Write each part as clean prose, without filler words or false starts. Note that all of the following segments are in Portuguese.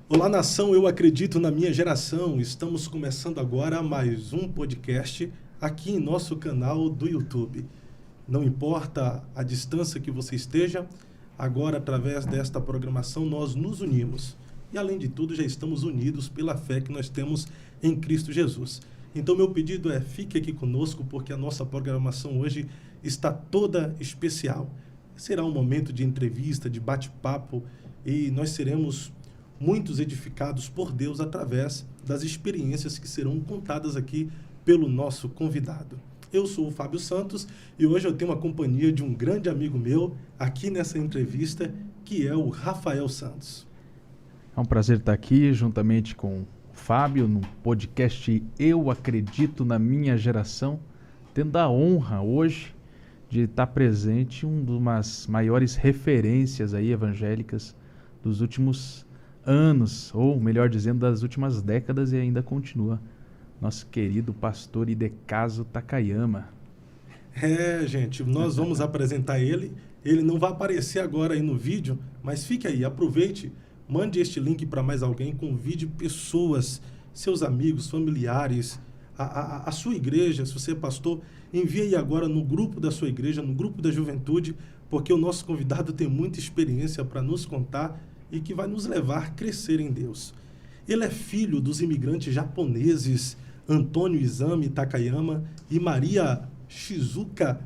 Olá, nação, eu acredito na minha geração. Estamos começando agora mais um podcast aqui em nosso canal do YouTube. Não importa a distância que você esteja, agora através desta programação nós nos unimos. E além de tudo já estamos unidos pela fé que nós temos em Cristo Jesus. Então meu pedido é, fique aqui conosco porque a nossa programação hoje está toda especial. Será um momento de entrevista, de bate-papo e nós seremos muitos edificados por Deus através das experiências que serão contadas aqui pelo nosso convidado. Eu sou o Fábio Santos e hoje eu tenho a companhia de um grande amigo meu aqui nessa entrevista, que é o Rafael Santos. É um prazer estar aqui juntamente com o Fábio no podcast Eu Acredito na Minha Geração, tendo a honra hoje de estar presente uma das maiores referências aí evangélicas dos últimos anos, ou melhor dizendo, das últimas décadas, e ainda continua, nosso querido pastor Idecaso Takayama. Gente, nós vamos apresentar ele. Ele não vai aparecer agora aí no vídeo, mas fique aí, aproveite, mande este link para mais alguém, convide pessoas, seus amigos, familiares, a sua igreja, se você é pastor, envie aí agora no grupo da sua igreja, no grupo da juventude, porque o nosso convidado tem muita experiência para nos contar e que vai nos levar a crescer em Deus. Ele é filho dos imigrantes japoneses Antônio Izami Takayama e Maria Shizuka,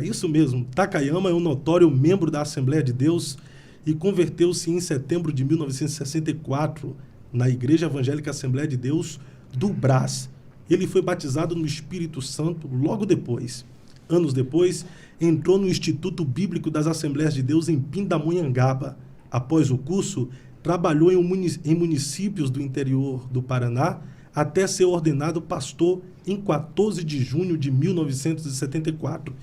isso mesmo, Takayama é um notório membro da Assembleia de Deus e converteu-se em setembro de 1964 na Igreja Evangélica Assembleia de Deus do Brás. Ele foi batizado no Espírito Santo logo depois. Anos depois, entrou no Instituto Bíblico das Assembleias de Deus em Pindamonhangaba. Após o curso, trabalhou em municípios do interior do Paraná até ser ordenado pastor em 14 de junho de 1974.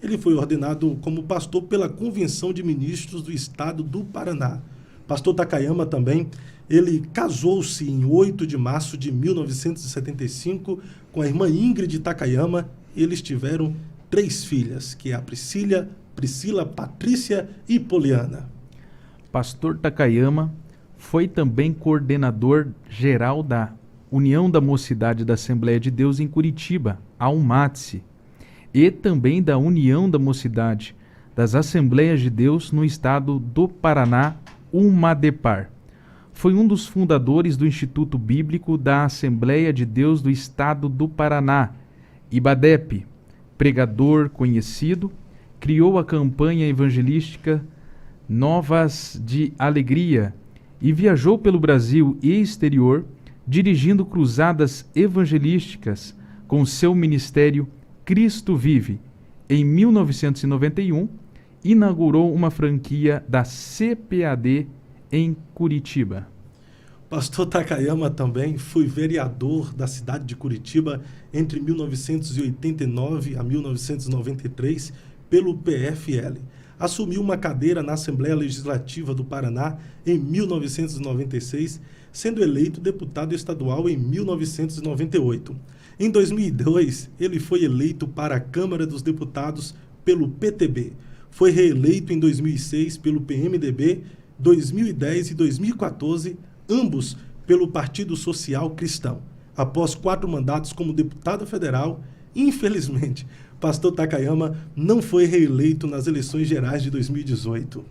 Ele foi ordenado como pastor pela Convenção de Ministros do Estado do Paraná. Pastor Takayama também, ele casou-se em 8 de março de 1975 com a irmã Ingrid Takayama. Eles tiveram 3 filhas, que é a Priscila, Patrícia e Poliana. Pastor Takayama foi também coordenador geral da União da Mocidade da Assembleia de Deus em Curitiba, a UMATSE, e também da União da Mocidade das Assembleias de Deus no estado do Paraná, UMADEPAR. Foi um dos fundadores do Instituto Bíblico da Assembleia de Deus do estado do Paraná, IBADEP. Pregador conhecido, criou a campanha evangelística Novas de Alegria e viajou pelo Brasil e exterior, dirigindo cruzadas evangelísticas com seu ministério Cristo Vive. Em 1991, inaugurou uma franquia da CPAD em Curitiba. Pastor Takayama também foi vereador da cidade de Curitiba entre 1989 a 1993 pelo PFL. Assumiu uma cadeira na Assembleia Legislativa do Paraná em 1996, sendo eleito deputado estadual em 1998. Em 2002, ele foi eleito para a Câmara dos Deputados pelo PTB. Foi reeleito em 2006 pelo PMDB, 2010 e 2014, ambos pelo Partido Social Cristão. Após 4 mandatos como deputado federal, infelizmente, pastor Takayama não foi reeleito nas eleições gerais de 2018.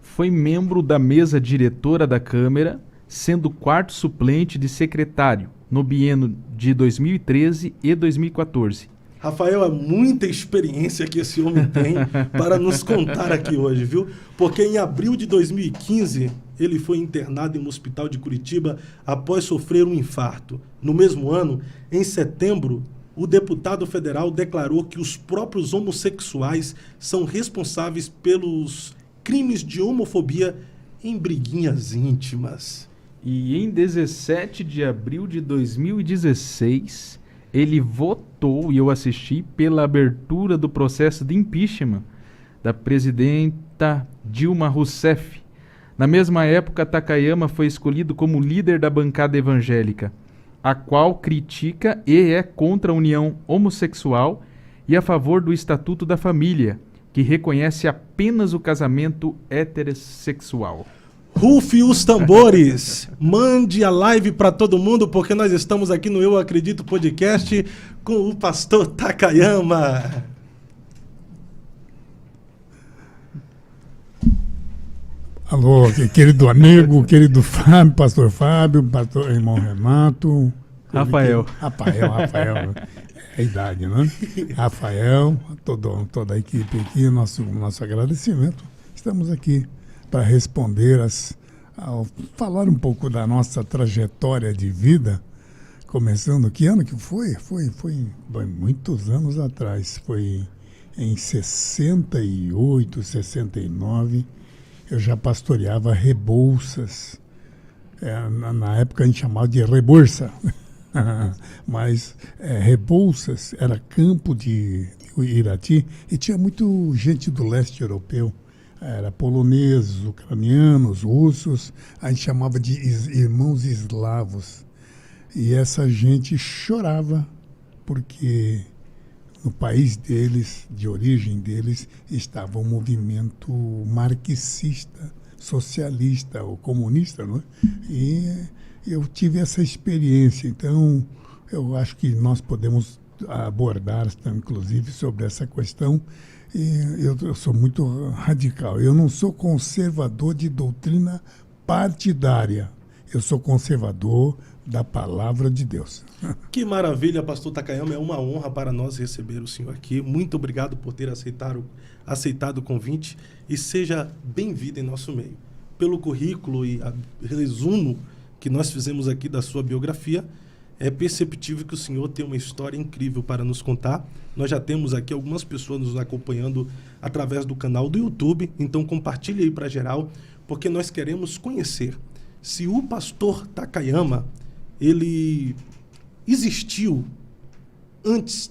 Foi membro da mesa diretora da Câmara, sendo 4º suplente de secretário no biênio de 2013 e 2014. Rafael, é muita experiência que esse homem tem para nos contar aqui hoje, viu? Porque em abril de 2015, ele foi internado em um hospital de Curitiba após sofrer um infarto. No mesmo ano, em setembro, o deputado federal declarou que os próprios homossexuais são responsáveis pelos crimes de homofobia em briguinhas íntimas. E em 17 de abril de 2016, ele votou, e eu assisti, pela abertura do processo de impeachment da presidenta Dilma Rousseff. Na mesma época, Takayama foi escolhido como líder da bancada evangélica, a qual critica e é contra a união homossexual e a favor do Estatuto da Família, que reconhece apenas o casamento heterossexual. Rufe os tambores, mande a live para todo mundo, porque nós estamos aqui no Eu Acredito Podcast com o pastor Takayama. Alô, querido amigo, querido Fábio, pastor irmão Renato. Rafael. Rafael. É a idade, né? Rafael, toda a equipe aqui, nosso agradecimento. Estamos aqui para responder, falar um pouco da nossa trajetória de vida, começando, que ano que foi? Foi muitos anos atrás, foi em 68, 69, eu já pastoreava Rebouças, na época a gente chamava de Reborça, mas Rebouças era campo de Irati e tinha muito gente do leste europeu. Era poloneses, ucranianos, russos, a gente chamava de irmãos eslavos. E essa gente chorava porque no país deles, de origem deles, estava um movimento marxista, socialista ou comunista, não é? E eu tive essa experiência, então eu acho que nós podemos abordar, inclusive, sobre essa questão. E eu sou muito radical. Eu não sou conservador de doutrina partidária. Eu sou conservador da palavra de Deus. Que maravilha, pastor Takayama. É uma honra para nós receber o senhor aqui. Muito obrigado por ter aceitado o convite e seja bem-vindo em nosso meio. Pelo currículo e resumo que nós fizemos aqui da sua biografia, é perceptível que o senhor tem uma história incrível para nos contar. Nós já temos aqui algumas pessoas nos acompanhando através do canal do YouTube, então compartilhe aí para geral, porque nós queremos conhecer se o pastor Takayama, ele existiu antes...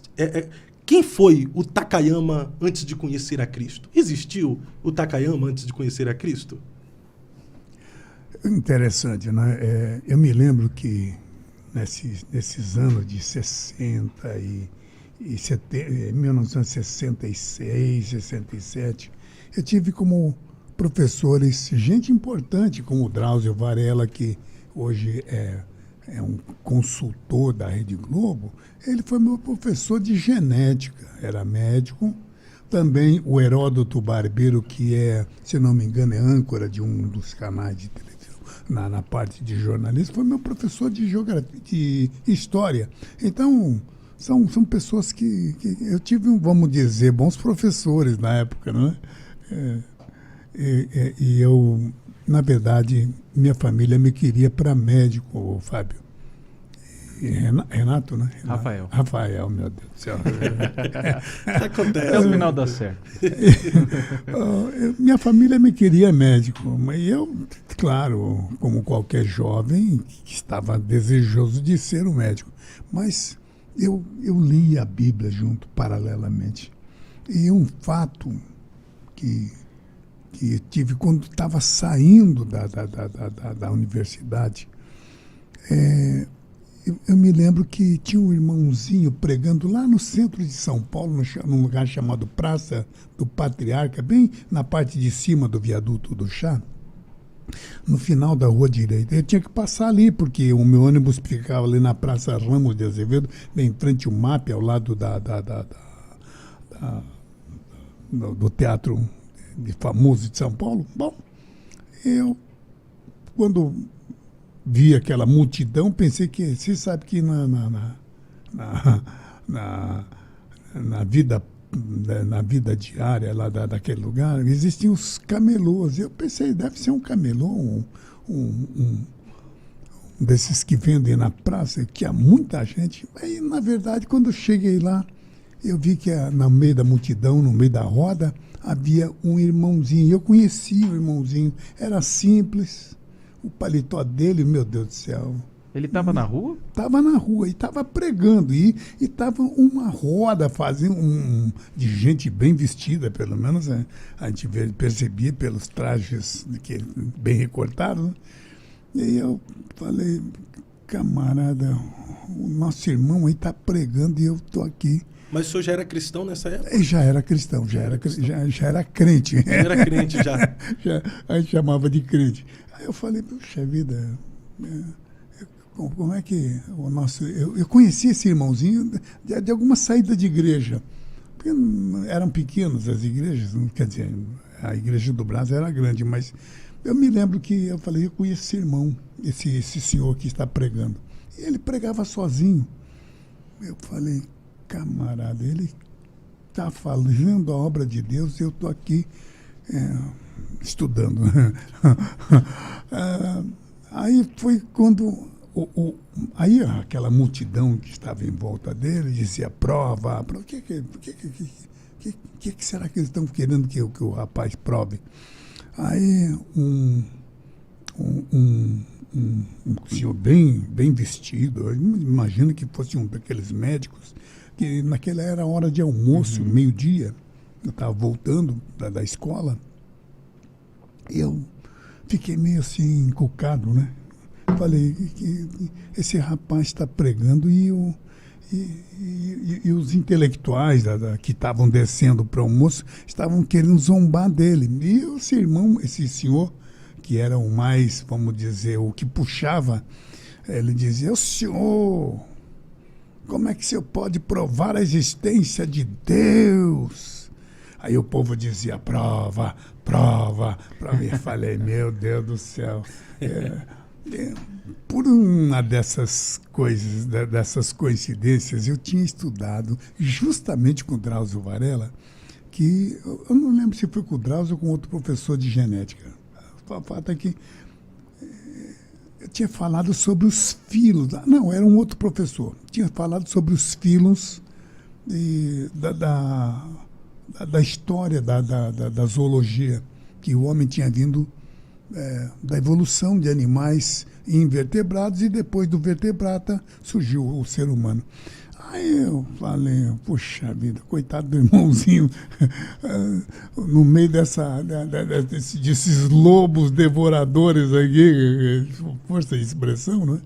quem foi o Takayama antes de conhecer a Cristo? Existiu o Takayama antes de conhecer a Cristo? Interessante, né? Eu me lembro que nesses anos de 60 e 1966, 67, eu tive como professores gente importante, como o Drauzio Varela, que hoje é um consultor da Rede Globo. Ele foi meu professor de genética, era médico. Também o Heródoto Barbeiro, que se não me engano, é âncora de um dos canais de televisão, na parte de jornalismo, foi meu professor de geografia, de história. Então, são pessoas que eu tive, vamos dizer, bons professores na época, não é? E eu, na verdade, minha família me queria para médico, Fábio. Renato, né? Rafael, meu Deus do céu. Acontece. Até o final dá certo. Minha família me queria médico, mas eu, claro, como qualquer jovem, estava desejoso de ser um médico. Mas eu li a Bíblia junto, paralelamente. E um fato que tive quando estava saindo da universidade, eu me lembro que tinha um irmãozinho pregando lá no centro de São Paulo, num lugar chamado Praça do Patriarca, bem na parte de cima do viaduto do Chá, no final da rua direita. Eu tinha que passar ali, porque o meu ônibus ficava ali na Praça Ramos de Azevedo, bem em frente ao MAP, ao lado do Teatro famoso de São Paulo. Bom, eu, quando vi aquela multidão, pensei que, você sabe que na vida diária lá daquele lugar, existiam os camelôs. Eu pensei, deve ser um camelô, um desses que vendem na praça, que há muita gente. Aí, na verdade, quando eu cheguei lá, eu vi que no meio da multidão, no meio da roda, havia um irmãozinho. Eu conhecia o irmãozinho, era simples. O paletó dele, meu Deus do céu. Ele estava na rua? Estava na rua e estava pregando. E estava uma roda fazendo de gente bem vestida, pelo menos a gente percebia pelos trajes bem recortados. Né? E eu falei, camarada, o nosso irmão aí está pregando e eu estou aqui Mas o senhor já era cristão nessa época? Ele já era cristão, já era crente. Já era crente, já. A gente chamava de crente. Aí eu falei, puxa vida, como é que o nosso... Eu conheci esse irmãozinho de alguma saída de igreja. Porque eram pequenas as igrejas, quer dizer, a igreja do Brasil era grande, mas eu me lembro que eu falei, eu conheço esse irmão, esse senhor que está pregando. E ele pregava sozinho. Eu falei, camarada, ele está fazendo a obra de Deus e eu estou aqui estudando. Aí foi quando... Aí aquela multidão que estava em volta dele dizia prova. O que será que eles estão querendo que o rapaz prove? Aí um senhor bem vestido, eu imagino que fosse um daqueles médicos, que naquela era a hora de almoço, meio-dia, eu estava voltando da escola, eu fiquei meio assim encucado, né? Falei que esse rapaz está pregando e os intelectuais que estavam descendo para o almoço estavam querendo zombar dele. E esse senhor, que era o mais, vamos dizer, o que puxava, ele dizia, o senhor, como é que o senhor pode provar a existência de Deus? Aí o povo dizia, prova. Eu falei, meu Deus do céu. Por uma dessas coisas, dessas coincidências, eu tinha estudado justamente com o Drauzio Varela, que eu não lembro se foi com o Drauzio ou com outro professor de genética. O fato é que eu tinha falado sobre os filos. Não, era um outro professor. Tinha falado sobre os filos da história da zoologia, que o homem tinha vindo da evolução de animais invertebrados e depois do vertebrata surgiu o ser humano. Aí eu falei, puxa vida, coitado do irmãozinho, no meio desses lobos devoradores aqui, força de expressão, né?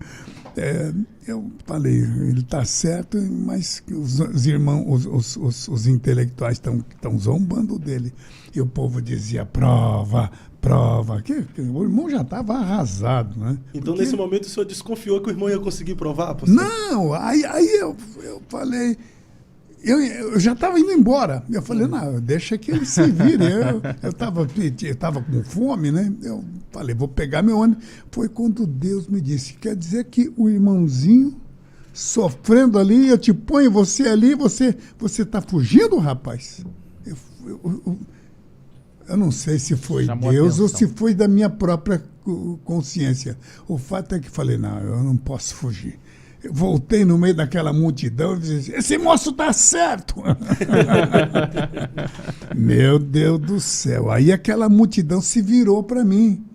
Eu falei, ele está certo, mas os irmãos, os intelectuais estão zombando dele. E o povo dizia, prova. O irmão já estava arrasado, né? Então, nesse momento, o senhor desconfiou que o irmão ia conseguir provar, pastor? Não, aí eu falei... Eu já estava indo embora. Eu falei, não, deixa que ele se vire. Eu estava com fome, né? Eu falei, vou pegar meu ônibus. Foi quando Deus me disse, quer dizer que o irmãozinho sofrendo ali, eu te ponho você ali, você está fugindo, rapaz? Eu não sei se foi Chamou Deus atenção. ou se foi da minha própria consciência. O fato é que falei, não, eu não posso fugir. Eu voltei no meio daquela multidão e disse, esse moço tá certo. Meu Deus do céu. Aí aquela multidão se virou para mim.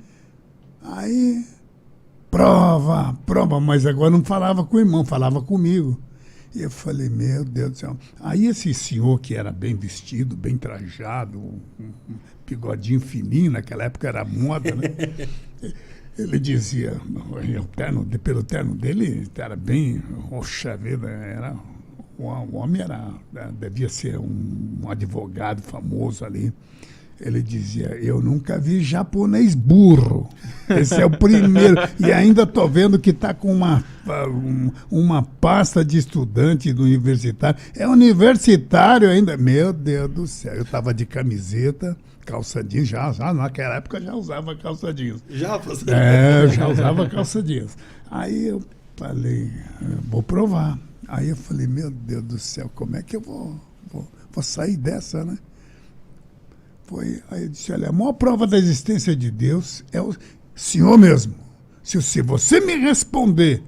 Aí, prova, mas agora não falava com o irmão, falava comigo. E eu falei, meu Deus do céu. Aí esse senhor que era bem vestido, bem trajado, um bigodinho fininho, naquela época era moda, né? Ele dizia, pelo terno dele, era bem, poxa vida, o homem devia ser um advogado famoso ali. Ele dizia, eu nunca vi japonês burro. Esse é o primeiro. E ainda estou vendo que está com uma pasta de estudante do universitário. É universitário ainda. Meu Deus do céu. Eu estava de camiseta, calça jeans. Já naquela época já usava calça jeans. Já, pastor? Eu já usava calça jeans. Aí eu falei, vou provar. Aí eu falei, meu Deus do céu, como é que eu vou sair dessa, né? Aí eu disse, olha, a maior prova da existência de Deus é o Senhor mesmo. Se você me responder,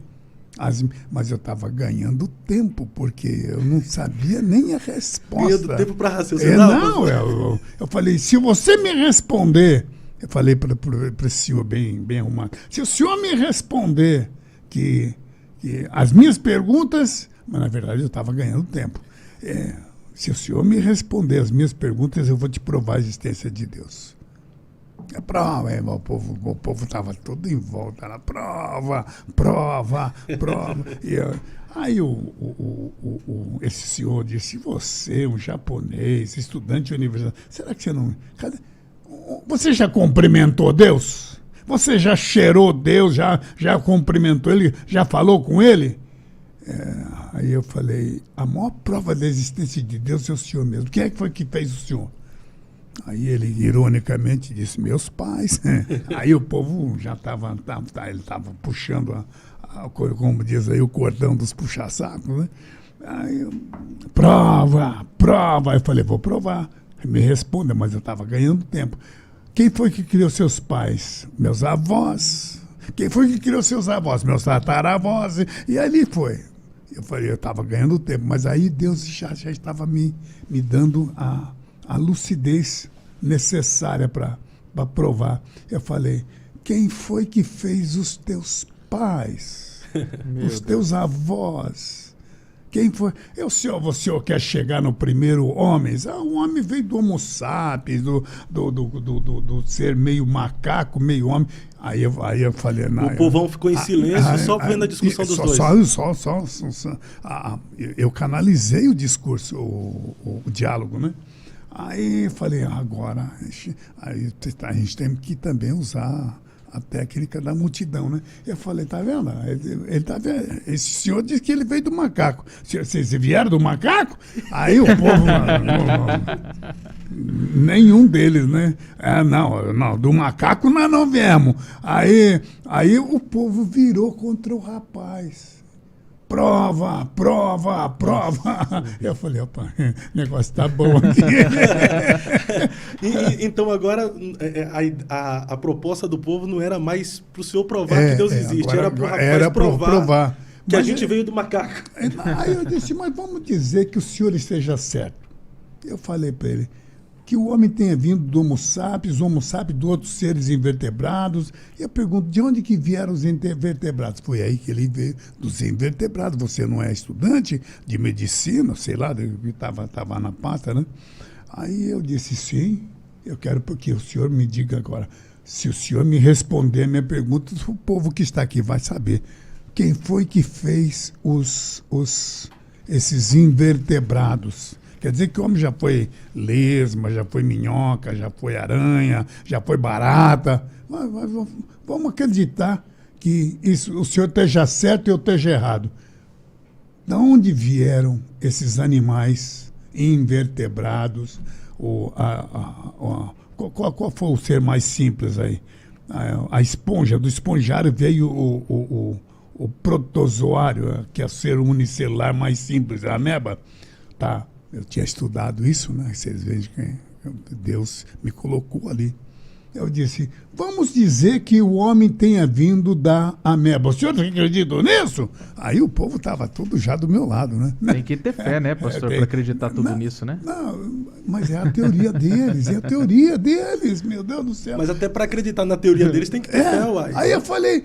mas eu estava ganhando tempo, porque eu não sabia nem a resposta. Ganhando tempo para raciocinar? Não, eu falei, se você me responder, eu falei para esse senhor bem arrumado, se o senhor me responder que as minhas perguntas, mas na verdade eu estava ganhando tempo, se o senhor me responder as minhas perguntas, eu vou te provar a existência de Deus. É prova, o povo estava todo em volta, era prova, prova, prova. Aí esse senhor disse, você, um japonês, estudante universitário, será que você não... Você já cumprimentou Deus? Você já cheirou Deus, já cumprimentou Ele, já falou com Ele? Aí eu falei, a maior prova da existência de Deus é o senhor mesmo. Quem é que foi que fez o senhor? Aí ele, ironicamente, disse, meus pais. Aí o povo já ele estava puxando, como diz aí, o cordão dos puxa-sacos, né? Aí, prova, prova. Aí eu falei, vou provar. Me responda, mas eu estava ganhando tempo. Quem foi que criou seus pais? Meus avós. Quem foi que criou seus avós? Meus tataravós. E ali foi. Eu falei, eu estava ganhando tempo, mas aí Deus já estava me dando a lucidez necessária para provar. Eu falei, quem foi que fez os teus pais? Os teus avós? Quem foi? O senhor quer chegar no primeiro homem? O homem veio do Homo sapiens, do ser meio macaco, meio homem. Aí eu falei... Não, o povão ficou em silêncio, só vendo a discussão dos dois. Eu canalizei o discurso, o diálogo, né? Aí eu falei, agora a gente tem que também usar a técnica da multidão, né? Eu falei, tá vendo? Ele tá vendo? Esse senhor disse que ele veio do macaco. Vocês vieram do macaco? Aí o povo... nenhum deles, né? Não, do macaco nós não viemos. Aí o povo virou contra o rapaz. Prova, prova, prova. Eu falei, opa, o negócio tá bom aqui. Então agora a proposta do povo não era mais para o senhor provar que Deus existe, agora, era para o rapaz provar que mas a gente veio do macaco. Aí eu disse, mas vamos dizer que o senhor esteja certo. Eu falei para ele, que o homem tenha vindo do Homo sapiens de outros seres invertebrados. E eu pergunto, de onde que vieram os invertebrados? Foi aí que ele veio, dos invertebrados. Você não é estudante de medicina, sei lá, estava na pasta, né? Aí eu disse, sim, eu quero que o senhor me diga agora. Se o senhor me responder a minha pergunta, o povo que está aqui vai saber. Quem foi que fez esses invertebrados? Quer dizer que o homem já foi lesma, já foi minhoca, já foi aranha, já foi barata. Mas vamos acreditar que o senhor esteja certo e eu esteja errado. De onde vieram esses animais invertebrados? Qual foi o ser mais simples aí? A esponja. Do esponjário veio o protozoário, que é o ser unicelular mais simples, a ameba. Tá. Eu tinha estudado isso, né? Vocês veem que Deus me colocou ali. Eu disse, vamos dizer que o homem tenha vindo da ameba. O senhor acredita nisso? Aí o povo estava todo já do meu lado, né? Tem que ter fé, né, pastor, para acreditar tudo nisso, né? Não, mas é a teoria deles, meu Deus do céu. Mas até para acreditar na teoria deles tem que ter fé, uai. Aí eu falei,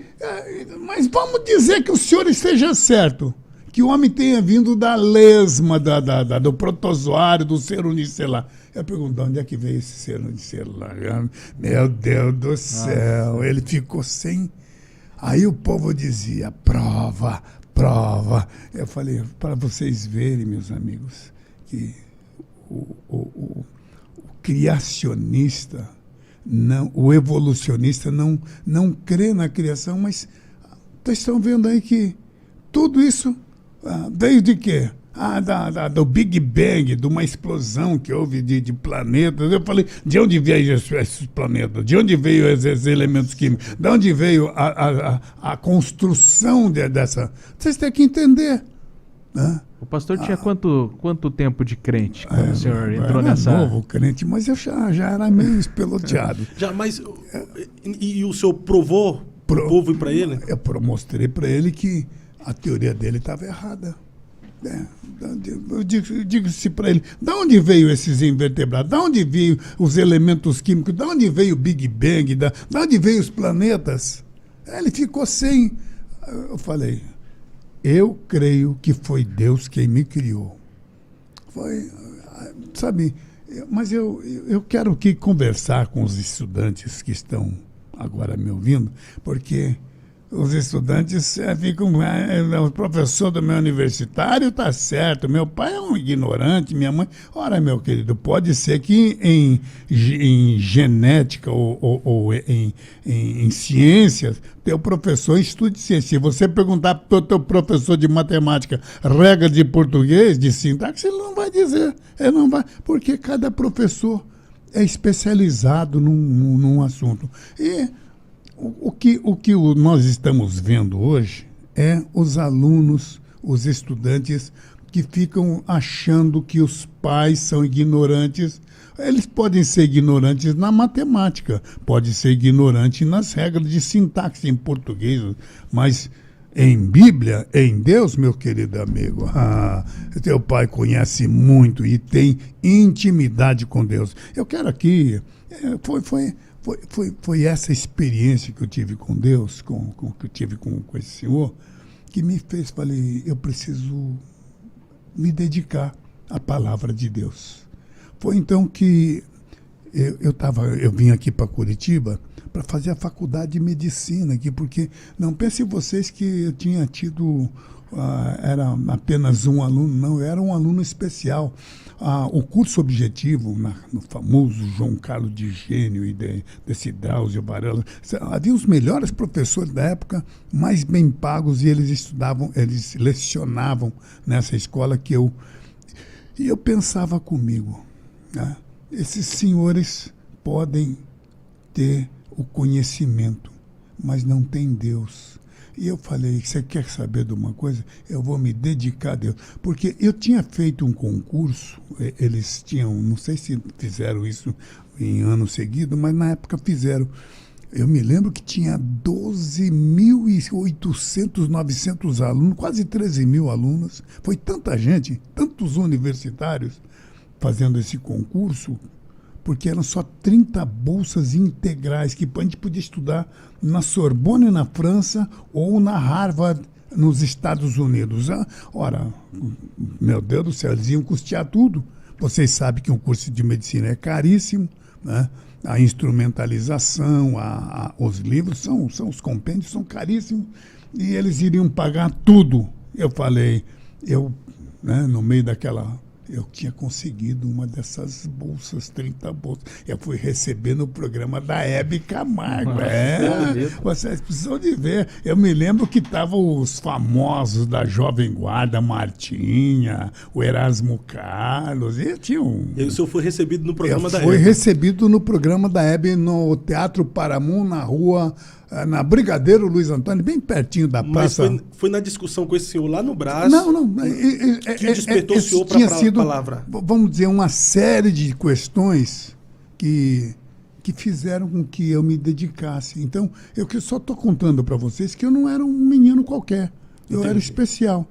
mas vamos dizer que o senhor esteja certo. Que o homem tenha vindo da lesma, do protozoário, do ser unicelular. Eu pergunto, de onde é que veio esse ser unicelular? Meu Deus do céu, ele ficou sem... Aí o povo dizia, prova, prova. Eu falei, para vocês verem, meus amigos, que o criacionista, o evolucionista não crê na criação, mas vocês estão vendo aí que tudo isso... veio de quê? Do Big Bang, de uma explosão que houve de planetas. Eu falei, de onde veio esses planetas? De onde veio esses elementos químicos? De onde veio a construção dessa... Vocês têm que entender. Né? O pastor tinha quanto tempo de crente quando o senhor entrou nessa... Eu era novo crente, mas eu já era meio espeloteado. E o senhor provou o povo e para ele? Eu mostrei para ele que a teoria dele estava errada. Eu digo-se para ele, de onde veio esses invertebrados? De onde veio os elementos químicos? De onde veio o Big Bang? De onde veio os planetas? Ele ficou sem... Eu falei, eu creio que foi Deus quem me criou. Foi, sabe, Mas eu quero aqui conversar com os estudantes que estão agora me ouvindo, porque os estudantes ficam... o professor do meu universitário está certo, meu pai é um ignorante, minha mãe... Ora, meu querido, pode ser que em genética ou em ciências, teu professor estude ciência. Se você perguntar para o teu professor de matemática regra de português, de sintaxe, ele não vai dizer. Ele não vai, porque cada professor é especializado num assunto. E o que nós estamos vendo hoje é os alunos, os estudantes que ficam achando que os pais são ignorantes. Eles podem ser ignorantes na matemática, podem ser ignorantes nas regras de sintaxe em português, mas em Bíblia, em Deus, meu querido amigo, teu pai conhece muito e tem intimidade com Deus. Eu quero aqui, foi essa experiência que eu tive com Deus, que eu tive com esse senhor, que me fez, falei, eu preciso me dedicar à palavra de Deus. Foi então que eu vim aqui para Curitiba para fazer a faculdade de medicina aqui, porque não pensem vocês que eu tinha tido, era apenas um aluno, não, eu era um aluno especial. O curso objetivo, no famoso João Carlos de Gênio e desse Drauzio Varela, havia os melhores professores da época, mais bem pagos, e eles lecionavam nessa escola e eu pensava comigo, né? Esses senhores podem ter o conhecimento, mas não tem Deus. E eu falei, você quer saber de uma coisa? Eu vou me dedicar a Deus. Porque eu tinha feito um concurso, eles tinham, não sei se fizeram isso em ano seguido, mas na época fizeram. Eu me lembro que tinha 12.800, 900 alunos, quase 13 mil alunos. Foi tanta gente, tantos universitários fazendo esse concurso, porque eram só 30 bolsas integrais que a gente podia estudar na Sorbonne, na França, ou na Harvard, nos Estados Unidos. Ora, meu Deus do céu, eles iam custear tudo. Vocês sabem que um curso de medicina é caríssimo, né? A instrumentalização, os livros, os compêndios são caríssimos, e eles iriam pagar tudo. Eu falei, no meio daquela... Eu tinha conseguido uma dessas bolsas, 30 bolsas. Eu fui receber no programa da Hebe Camargo. Vocês precisam de ver. Eu me lembro que estavam os famosos da Jovem Guarda, Martinha, o Erasmo Carlos. E o senhor foi recebido no programa da Hebe? Foi recebido no programa da Hebe, no Teatro Paramount, na Brigadeiro Luiz Antônio, bem pertinho da praça. Mas foi na discussão com esse senhor lá no Brás? Não. Que despertou o senhor para a palavra? Vamos dizer, uma série de questões que fizeram com que eu me dedicasse. Então, eu só estou contando para vocês que eu não era um menino qualquer. Eu era especial.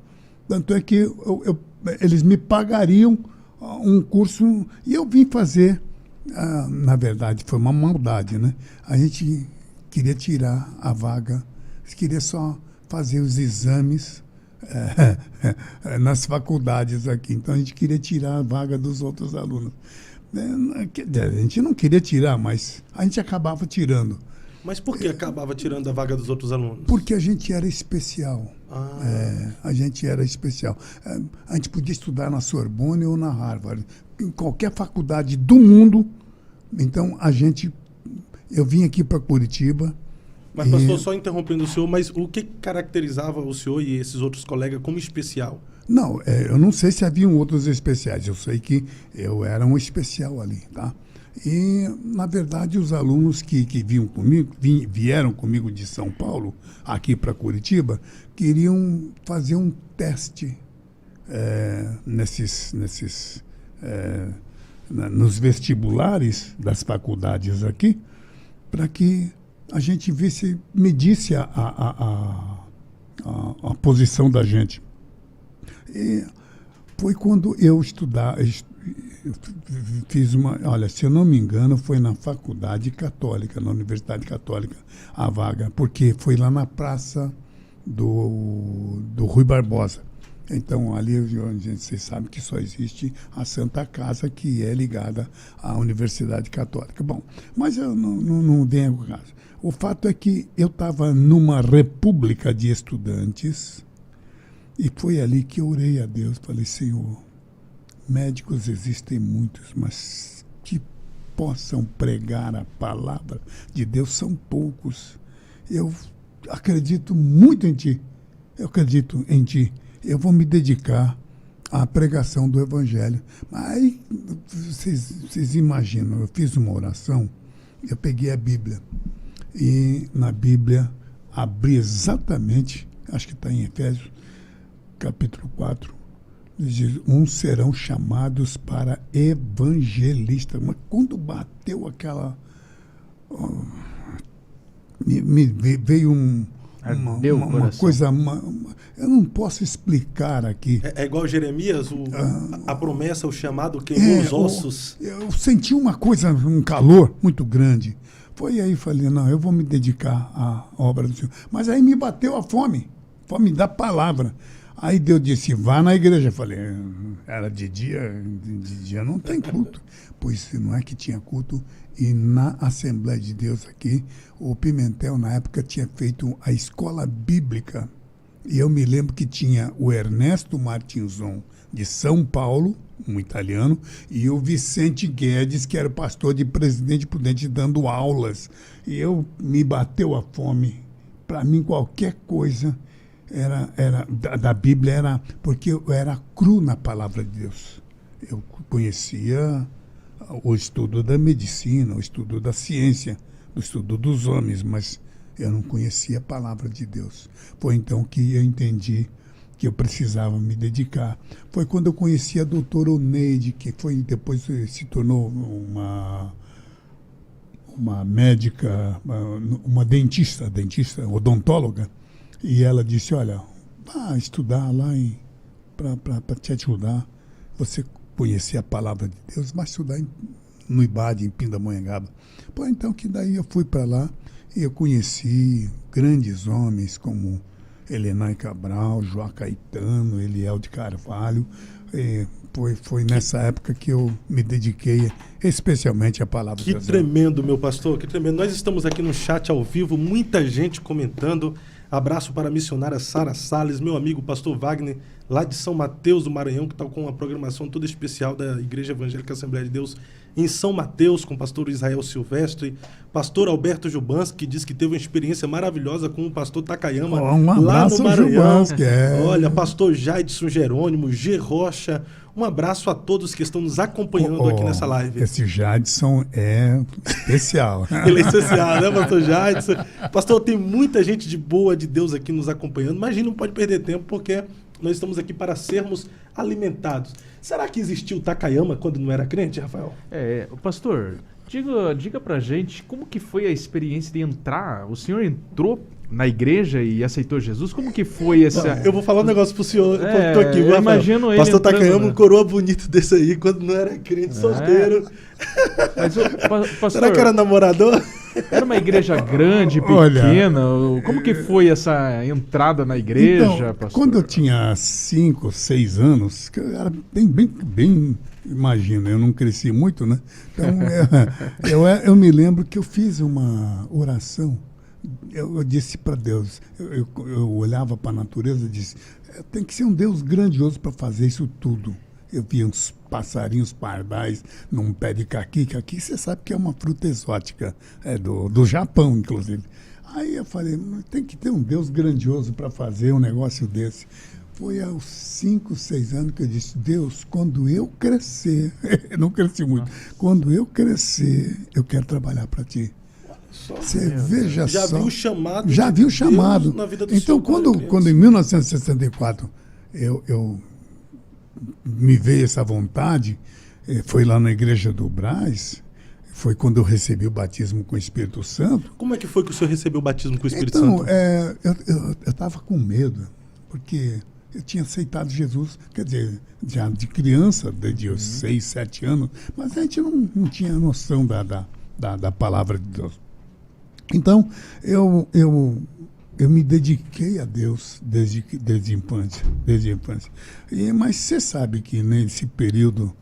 Tanto é que eles me pagariam um curso e eu vim fazer. Na verdade, foi uma maldade, né? A gente queria tirar a vaga, queria só fazer os exames nas faculdades aqui. Então, a gente queria tirar a vaga dos outros alunos. A gente não queria tirar, mas a gente acabava tirando. Mas por que acabava tirando a vaga dos outros alunos? Porque a gente era especial. A gente era especial. A gente podia estudar na Sorbonne ou na Harvard, em qualquer faculdade do mundo. Então, eu vim aqui para Curitiba. Mas, pastor, só interrompendo o senhor, mas o que caracterizava o senhor e esses outros colegas como especial? Não, eu não sei se haviam outros especiais. Eu sei que eu era um especial ali, tá? E, na verdade, os alunos que vieram comigo de São Paulo, aqui para Curitiba, queriam fazer um teste nos vestibulares das faculdades aqui, para que a gente medisse a posição da gente. E foi quando eu fiz olha, se eu não me engano, foi na faculdade católica, na Universidade Católica, a vaga, porque foi lá na praça do Rui Barbosa. Então, ali, você sabe que só existe a Santa Casa, que é ligada à Universidade Católica. Bom, mas eu não dei o caso. O fato é que eu estava numa república de estudantes e foi ali que eu orei a Deus. Falei, Senhor, médicos existem muitos, mas que possam pregar a palavra de Deus são poucos. Eu acredito muito em Ti. Eu acredito em Ti. Eu vou me dedicar à pregação do Evangelho. Mas aí, vocês imaginam, eu fiz uma oração, eu peguei a Bíblia. E na Bíblia, abri exatamente, acho que está em Efésios, capítulo 4, diz, uns serão chamados para evangelistas. Mas quando bateu aquela... me veio uma coisa... eu não posso explicar aqui. É igual Jeremias, a promessa, o chamado, queimou os ossos. Eu senti uma coisa, um calor muito grande. Foi aí, falei, não, eu vou me dedicar à obra do Senhor. Mas aí me bateu a fome da palavra. Aí Deus disse, vá na igreja. Eu falei, era de dia não tem culto. Pois não é que tinha culto. E na Assembleia de Deus aqui, o Pimentel, na época, tinha feito a escola bíblica. E eu me lembro que tinha o Ernesto Martinzon, de São Paulo, um italiano, e o Vicente Guedes, que era o pastor de Presidente Prudente, dando aulas. E me bateu a fome. Para mim, qualquer coisa da Bíblia era... Porque eu era cru na palavra de Deus. Eu conhecia o estudo da medicina, o estudo da ciência, o estudo dos homens, mas eu não conhecia a palavra de Deus. Foi então que eu entendi que eu precisava me dedicar. Foi quando eu conheci a doutora Oneide, que depois se tornou uma médica, uma dentista, odontóloga, e ela disse, olha, vá estudar lá para te ajudar, você conhecer a palavra de Deus, vai estudar no IBAD, em Pindamonhangaba. Pô, então que daí eu fui para lá e eu conheci grandes homens como Helenay Cabral, João Caetano, Eliel de Carvalho. Foi nessa época que eu me dediquei especialmente à palavra de Deus. Que tremendo, meu pastor, que tremendo. Nós estamos aqui no chat ao vivo, muita gente comentando. Abraço para a missionária Sara Salles, meu amigo pastor Wagner, lá de São Mateus do Maranhão, que está com uma programação toda especial da Igreja Evangélica Assembleia de Deus em São Mateus, com o pastor Israel Silvestre, pastor Alberto Jubanski, que diz que teve uma experiência maravilhosa com o pastor Takayama, lá no Maranhão. Olha, pastor Jaidson Jerônimo, G. Rocha, um abraço a todos que estão nos acompanhando aqui nessa live. Esse Jaidson é especial. Ele é especial, né, pastor Jaidson? Pastor, tem muita gente de boa de Deus aqui nos acompanhando, mas a gente não pode perder tempo, porque nós estamos aqui para sermos alimentados. Será que existiu o Takayama quando não era crente, Rafael? Pastor, diga pra gente como que foi a experiência de entrar. O senhor entrou na igreja e aceitou Jesus? Como que foi essa... Não, eu vou falar um negócio pro senhor. Eu tô aqui, eu imagino ele pastor entrando, Takayama, um coroa bonito desse aí, quando não era crente, solteiro. Mas, pastor, será que era namorador? Era uma igreja grande, pequena? Como que foi essa entrada na igreja, então, pastor? Quando eu tinha 5, 6 anos, que eu era bem, imagina, eu não cresci muito, né? Então, eu me lembro que eu fiz uma oração. Eu disse para Deus, eu olhava para a natureza e disse, tem que ser um Deus grandioso para fazer isso tudo. Eu via uns passarinhos pardais num pé de caqui, caqui você sabe que é uma fruta exótica, do Japão, inclusive. Aí eu falei, tem que ter um Deus grandioso para fazer um negócio desse. Foi aos 5, 6 anos que eu disse, Deus, quando eu crescer, eu não cresci muito, quando eu crescer, eu quero trabalhar para Ti. Você veja já só. Viu o chamado. Já viu o chamado. Na vida do então, quando em 1964 eu me veio essa vontade, foi lá na igreja do Brás, foi quando eu recebi o batismo com o Espírito Santo. Como é que foi que o senhor recebeu o batismo com o Espírito Santo? Eu estava com medo, porque eu tinha aceitado Jesus, quer dizer, já de criança, desde os 6, 7 anos, mas a gente não tinha noção da palavra de Deus. Então, eu eu me dediquei a Deus desde a infância. Mas você sabe que nesse período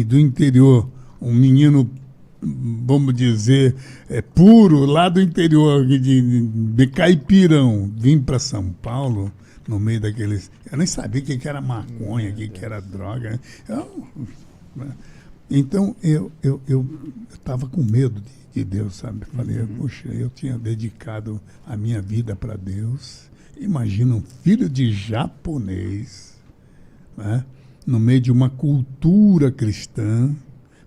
do interior, um menino, vamos dizer, puro, lá do interior, de Caipirão, vim para São Paulo, no meio daqueles... Eu nem sabia o que era maconha, o que era droga. Então, eu estava com medo de Deus, sabe? Falei, puxa, eu tinha dedicado a minha vida para Deus. Imagina um filho de japonês, né? No meio de uma cultura cristã.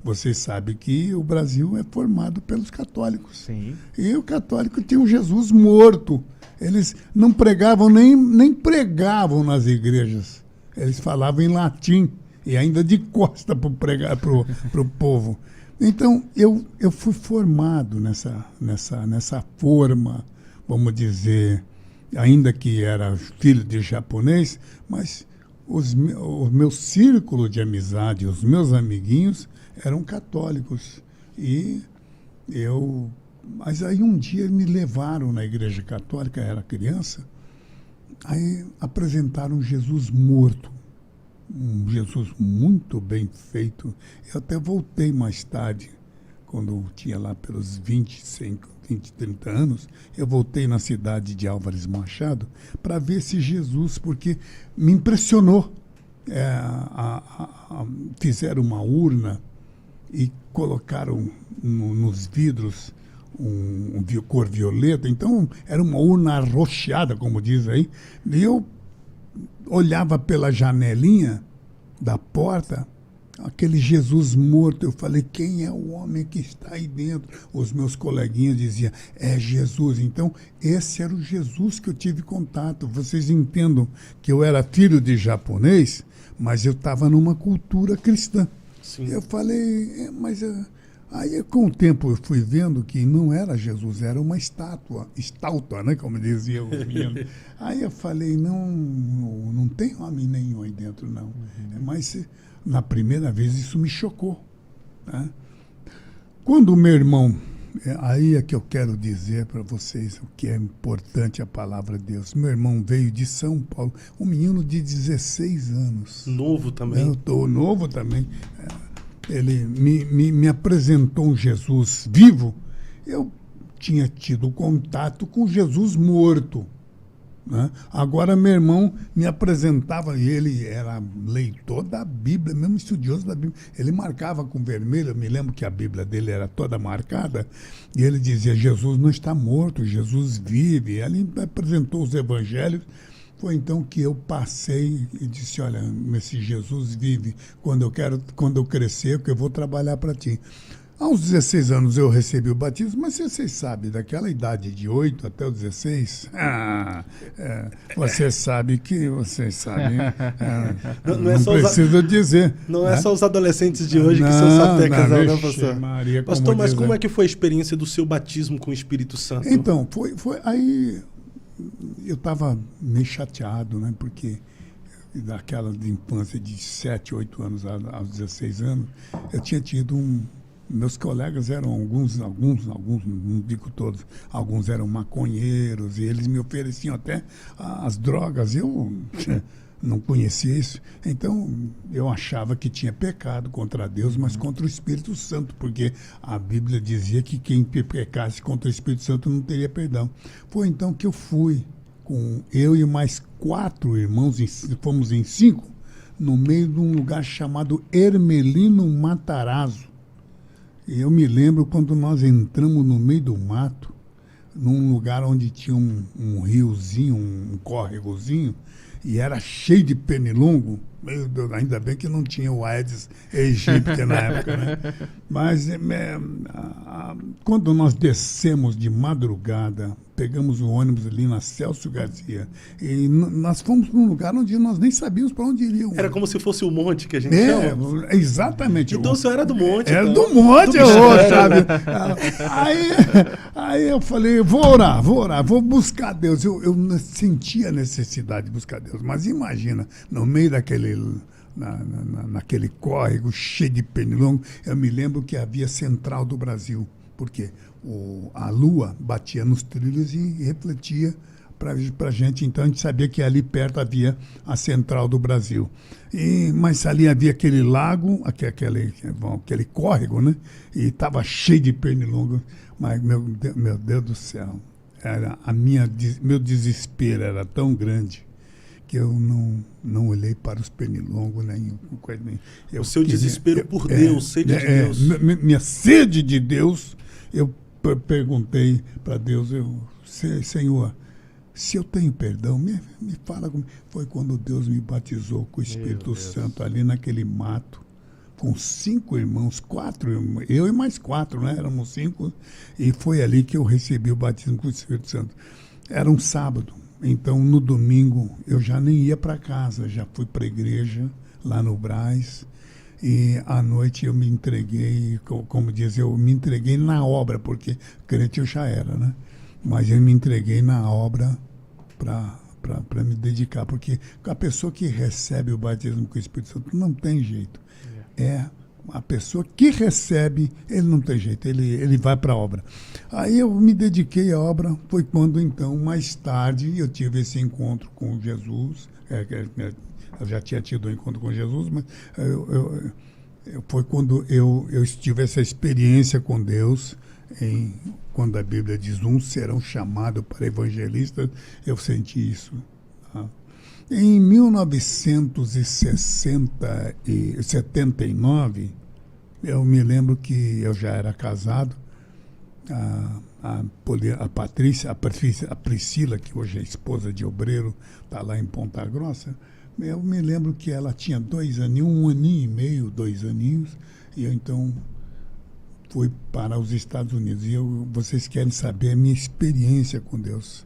Você sabe que o Brasil é formado pelos católicos. Sim. E o católico tinha um Jesus morto. Eles não pregavam, nem pregavam nas igrejas. Eles falavam em latim. E ainda de costa para pregar para o povo. Então, eu fui formado nessa forma, vamos dizer, ainda que era filho de japonês, mas o meu círculo de amizade, os meus amiguinhos eram católicos. Mas aí um dia me levaram na igreja católica, eu era criança, aí apresentaram Jesus morto. Um Jesus muito bem feito. Eu até voltei mais tarde, quando eu tinha lá pelos 20, 30 anos, eu voltei na cidade de Álvares Machado para ver esse Jesus, porque me impressionou. Fizeram uma urna e colocaram nos vidros cor violeta, então era uma urna arroxeada, como diz aí, e eu olhava pela janelinha da porta, aquele Jesus morto. Eu falei, quem é o homem que está aí dentro? Os meus coleguinhas diziam, é Jesus. Então, esse era o Jesus que eu tive contato. Vocês entendam que eu era filho de japonês, mas eu estava numa cultura cristã. Sim. Eu falei, aí com o tempo eu fui vendo que não era Jesus, era uma estátua, né, como dizia o menino. Aí eu falei, não tem homem nenhum aí dentro, não. Mas na primeira vez isso me chocou. Né? Quando o meu irmão, aí é que eu quero dizer para vocês o que é importante a palavra de Deus. Meu irmão veio de São Paulo, um menino de 16 anos. Novo também. Eu estou novo também. Ele me apresentou um Jesus vivo. Eu tinha tido contato com Jesus morto. Né? Agora meu irmão me apresentava, e ele era leitor da Bíblia, mesmo estudioso da Bíblia. Ele marcava com vermelho, eu me lembro que a Bíblia dele era toda marcada, e ele dizia, Jesus não está morto, Jesus vive. Ele me apresentou os evangelhos. Foi então que eu passei e disse, olha, esse Jesus vive, quando eu crescer, que eu vou trabalhar para ti. Aos 16 anos eu recebi o batismo, mas vocês sabem, daquela idade de 8 até os 16, vocês sabem. Não preciso dizer. Não é só os adolescentes de hoje que são sapecas, não, pastor? Maria, pastor, mas como é que foi a experiência do seu batismo com o Espírito Santo? Então, foi aí eu estava meio chateado, né? Porque daquela de infância de 7, 8 anos aos 16 anos, eu tinha tido meus colegas eram alguns, não digo todos, alguns eram maconheiros, e eles me ofereciam até as drogas. Eu não conhecia isso. Então, eu achava que tinha pecado contra Deus, mas contra o Espírito Santo, porque a Bíblia dizia que quem pecasse contra o Espírito Santo não teria perdão. Foi então que eu fui, com eu e mais 4 irmãos, fomos em 5, no meio de um lugar chamado Hermelino Matarazzo. E eu me lembro quando nós entramos no meio do mato, num lugar onde tinha um riozinho, um córregozinho, e era cheio de pernilongo. Meu Deus, ainda bem que não tinha o Aedes aegypti na época, né? Mas quando nós descemos de madrugada, pegamos o ônibus ali na Celso Garcia, e nós fomos para um lugar onde nós nem sabíamos para onde iríamos. Era como se fosse o monte que a gente chama. Exatamente. Então o senhor era do monte. Era então. do monte, sabe? Aí eu falei, vou orar, vou buscar Deus. Eu sentia a necessidade de buscar Deus, mas imagina, no meio naquele córrego cheio de pernilongo, eu me lembro que havia Central do Brasil, porque a lua batia nos trilhos e refletia para a gente. Então a gente sabia que ali perto havia a central do Brasil. Mas ali havia aquele lago, aquele córrego, né? E estava cheio de pernilongo. Mas, meu Deus do céu, meu desespero era tão grande que eu não olhei para os pernilongos, nem coisa nenhuma. O seu desespero por Deus, sede de Deus. Minha sede de Deus, eu perguntei para Deus, Senhor, se eu tenho perdão, me fala comigo. Foi quando Deus me batizou com o Espírito Santo ali naquele mato, com 5 irmãos, 4 irmãos, eu e mais 4, né? Éramos 5, e foi ali que eu recebi o batismo com o Espírito Santo. Era um sábado, então no domingo eu já nem ia para casa, já fui para a igreja lá no Brás, e à noite eu me entreguei, como diz, eu me entreguei na obra, porque crente eu já era, né? Mas eu me entreguei na obra para me dedicar, porque a pessoa que recebe o batismo com o Espírito Santo não tem jeito. A pessoa que recebe, ele não tem jeito, ele vai para a obra. Aí eu me dediquei à obra, foi quando então, mais tarde, eu tive esse encontro com Jesus, eu já tinha tido um encontro com Jesus, mas foi quando eu tive essa experiência com Deus, quando a Bíblia diz, uns serão chamados para evangelistas, eu senti isso. Tá? Em 1979, eu me lembro que eu já era casado, a Priscila, que hoje é esposa de obreiro, está lá em Ponta Grossa, eu me lembro que ela tinha 2 aninhos, 1 aninho e meio, 2 aninhos, e eu então fui para os Estados Unidos. E vocês querem saber a minha experiência com Deus.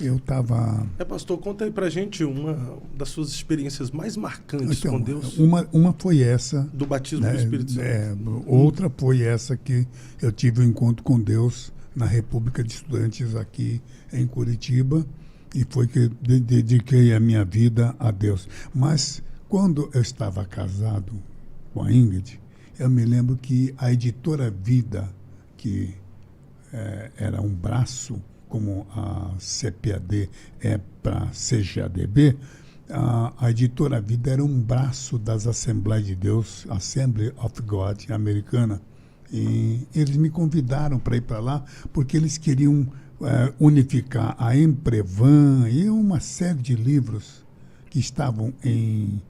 Eu estava... pastor, conta aí pra gente uma das suas experiências mais marcantes com Deus. Uma foi essa. Do batismo do Espírito Santo. Outra foi essa que eu tive um encontro com Deus na República de Estudantes aqui em Curitiba, e foi que eu dediquei a minha vida a Deus. Mas quando eu estava casado com a Ingrid, eu me lembro que a Editora Vida, que era um braço, como a CPAD é para CGADB, a Editora Vida era um braço das Assembleias de Deus, Assembly of God americana. E eles me convidaram para ir para lá, porque eles queriam unificar a Emprevan e uma série de livros que estavam em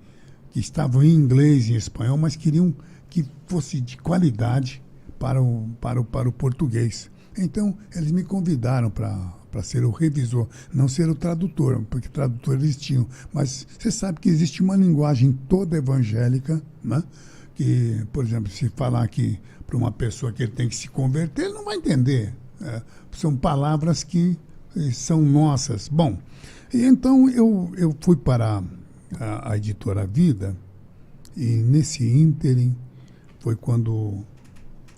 inglês e em espanhol, mas queriam que fosse de qualidade para o português. Então, eles me convidaram para ser o revisor, não ser o tradutor, porque tradutor eles tinham. Mas você sabe que existe uma linguagem toda evangélica, né? Que, por exemplo, se falar aqui para uma pessoa que ele tem que se converter, ele não vai entender. São palavras que são nossas. Bom, e então eu fui para a Editora Vida, e nesse ínterim foi quando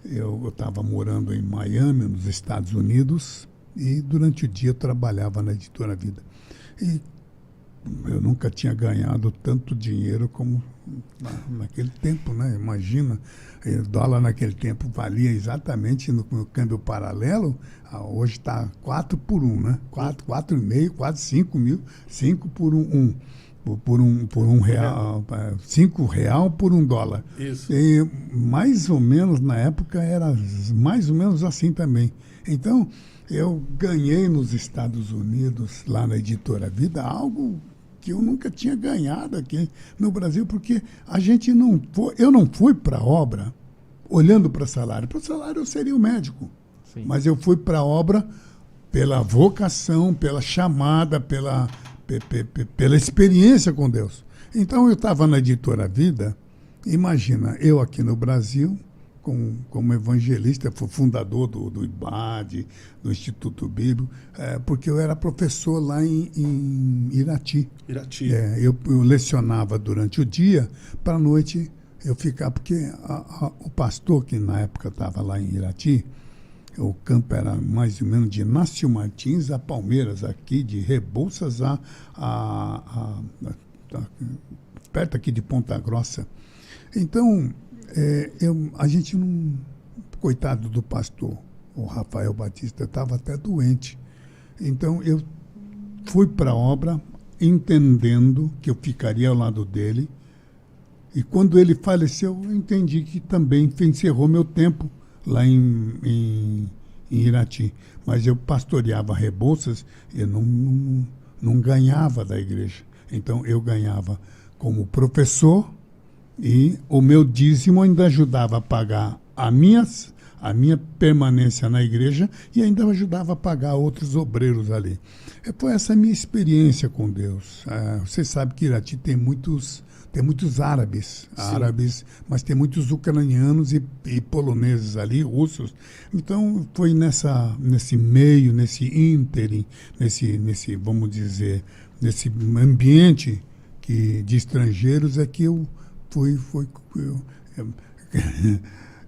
eu estava morando em Miami, nos Estados Unidos, e durante o dia eu trabalhava na Editora Vida. E eu nunca tinha ganhado tanto dinheiro como naquele tempo, né? Imagina, o dólar naquele tempo valia exatamente no câmbio paralelo, hoje está 4 por 1, né? 4,5, quase 5 mil, 5 por 1. Por um real, 5 real por $1. Isso. E mais ou menos na época era mais ou menos assim também. Então eu ganhei nos Estados Unidos, lá na Editora Vida, algo que eu nunca tinha ganhado aqui no Brasil, porque eu não fui para a obra olhando para salário. Para o salário eu seria o médico. Sim. Mas eu fui para a obra pela vocação, pela chamada, pela experiência com Deus. Então eu estava na Editora Vida, imagina, eu aqui no Brasil, como evangelista, fui fundador do IBAD, do Instituto Bíblico, porque eu era professor lá em Irati. Eu lecionava durante o dia, para a noite eu ficava, porque o pastor que na época estava lá em Irati, o campo era mais ou menos de Inácio Martins a Palmeiras, aqui de Rebouças perto aqui de Ponta Grossa. Então, a gente não... Coitado do pastor, o Rafael Batista, estava até doente. Então, eu fui para a obra entendendo que eu ficaria ao lado dele. E quando ele faleceu, eu entendi que também encerrou meu tempo lá em Irati. Mas eu pastoreava Rebouças e não ganhava da igreja. Então eu ganhava como professor e o meu dízimo ainda ajudava a pagar a minha permanência na igreja e ainda ajudava a pagar outros obreiros ali. Foi essa a minha experiência com Deus. Você sabe que Irati tem muitos árabes, mas tem muitos ucranianos e poloneses ali, russos. Então foi nesse meio, nesse ínterim, nesse vamos dizer, nesse ambiente de estrangeiros é que eu fui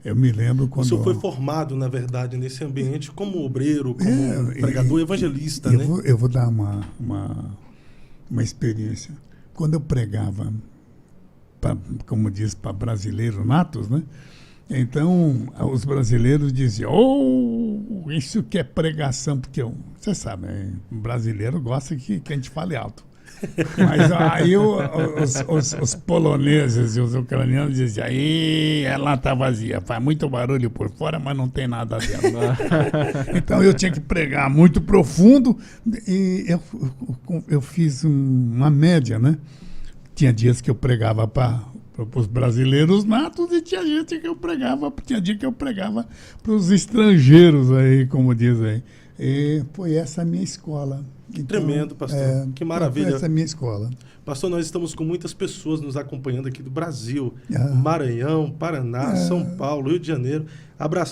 eu me lembro quando... O senhor foi formado, na verdade, nesse ambiente como obreiro, como pregador, evangelista, né? Eu vou dar uma experiência. Quando eu pregava, como diz, para brasileiros natos, né? Então, os brasileiros diziam, isso que é pregação, porque você sabe, né? O brasileiro gosta que a gente fale alto. Mas aí os poloneses e os ucranianos diziam, ela tá vazia, faz muito barulho por fora, mas não tem nada dentro. Então eu tinha que pregar muito profundo e eu fiz uma média, né? Tinha dias que eu pregava para os brasileiros natos e tinha dia que eu pregava para os estrangeiros aí, como diz aí. E foi essa a minha escola. Então, tremendo, pastor. Que maravilha. Foi essa a minha escola. Pastor, nós estamos com muitas pessoas nos acompanhando aqui do Brasil. Maranhão, Paraná, São Paulo, Rio de Janeiro.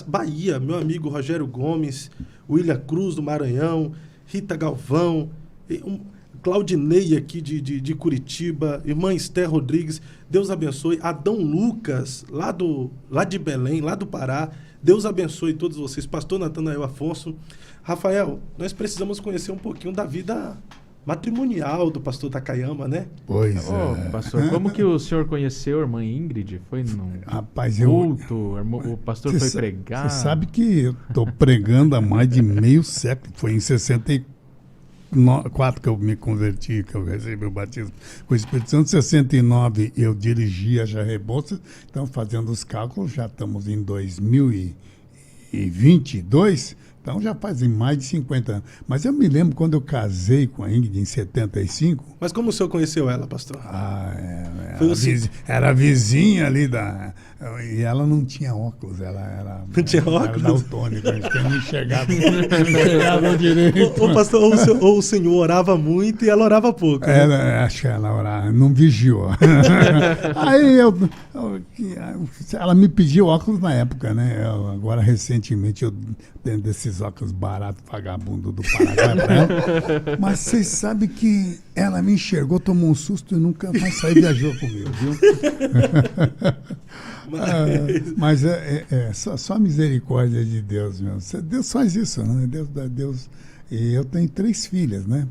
Bahia, meu amigo Rogério Gomes, William Cruz do Maranhão, Rita Galvão, Claudinei aqui de Curitiba, irmã Esther Rodrigues, Deus abençoe. Adão Lucas, lá de Belém, lá do Pará, Deus abençoe todos vocês. Pastor Natanael Afonso. Rafael, nós precisamos conhecer um pouquinho da vida matrimonial do pastor Takayama, né? Pois pastor, como que o senhor conheceu a irmã Ingrid? Foi num culto? O pastor foi pregar? Você sabe que eu estou pregando há mais de meio século. Foi em 64 que eu me converti, que eu recebi o batismo com o Espírito Santo. Em 69 eu dirigia já Rebouças. Então, fazendo os cálculos, já estamos em 2022. Então já fazem mais de 50 anos. Mas eu me lembro quando eu casei com a Ingrid em 75. Mas como o senhor conheceu ela, pastor? Era vizinha ali da... E ela não tinha óculos, ela não tinha óculos? Era daltônica, a gente não enxergava direito. Pastor, ou o senhor orava muito e ela orava pouco. Né? Acho que ela orava, não vigiou. Aí ela me pediu óculos na época, né? Agora, recentemente, eu tenho desses óculos baratos, vagabundo do Paraguai. Mas vocês sabem que ela me enxergou, tomou um susto e nunca mais saiu, viajou comigo, viu? Mas só a misericórdia de Deus mesmo. Deus faz isso, né? Deus. E eu tenho 3 filhas, né?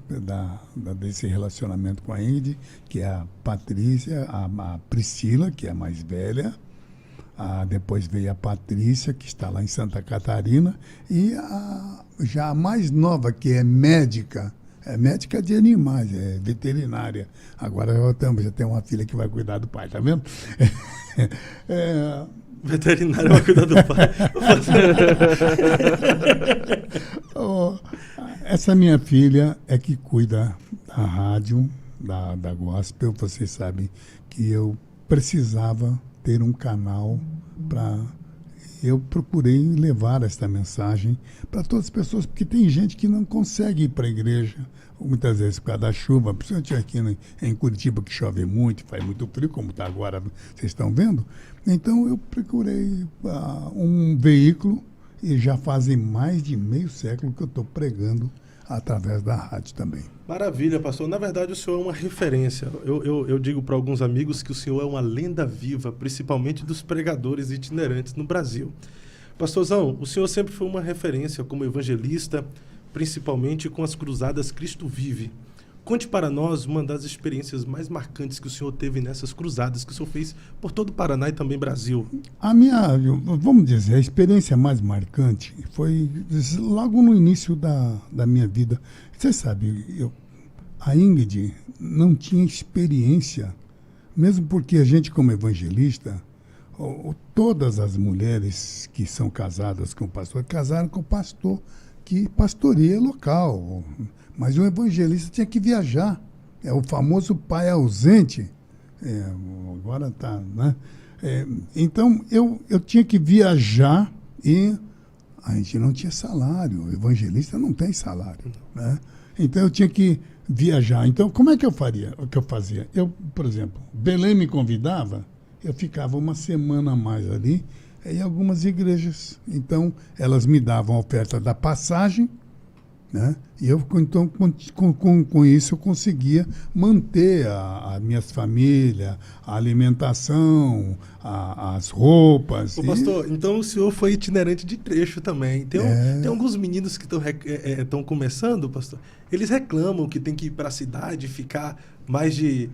Desse relacionamento com a Ingrid, que é a Patrícia, a Priscila, que é a mais velha. Depois veio a Patrícia, que está lá em Santa Catarina. E já a mais nova, que é médica. É médica de animais, é veterinária. Agora já tem uma filha que vai cuidar do pai, tá vendo? Veterinária vai cuidar do pai. Essa minha filha é que cuida da rádio, da Gospel. Vocês sabem que eu precisava ter um canal para... Eu procurei levar esta mensagem para todas as pessoas, porque tem gente que não consegue ir para a igreja, muitas vezes por causa da chuva, principalmente aqui em Curitiba, que chove muito, faz muito frio, como está agora, vocês estão vendo. Então eu procurei um veículo e já fazem mais de meio século que eu estou pregando através da rádio também. Maravilha, pastor. Na verdade, o senhor é uma referência. Eu digo para alguns amigos que o senhor é uma lenda viva, principalmente dos pregadores itinerantes no Brasil. Pastorzão, o senhor sempre foi uma referência como evangelista, principalmente com as cruzadas Cristo Vive. Conte para nós uma das experiências mais marcantes que o senhor teve nessas cruzadas que o senhor fez por todo o Paraná e também Brasil. Vamos dizer, a experiência mais marcante foi logo no início da minha vida. Você sabe, a Ingrid não tinha experiência, mesmo porque a gente, como evangelista, todas as mulheres que são casadas com o pastor, casaram com o pastor que pastoreia local. Mas o evangelista tinha que viajar. É o famoso pai ausente. Agora está, né? Então, eu tinha que viajar e a gente não tinha salário. O evangelista não tem salário, né? Então, eu tinha que viajar. Então, como é que eu faria? O que eu fazia? Eu, por exemplo, Belém me convidava, eu ficava uma semana a mais ali em algumas igrejas. Então, elas me davam a oferta da passagem, né? E eu, então, com isso, eu conseguia manter a minha família, a alimentação, as roupas. Ô, pastor, então o senhor foi itinerante de trecho também. Tem alguns meninos que estão começando, pastor, eles reclamam que tem que ir para a cidade, ficar mais de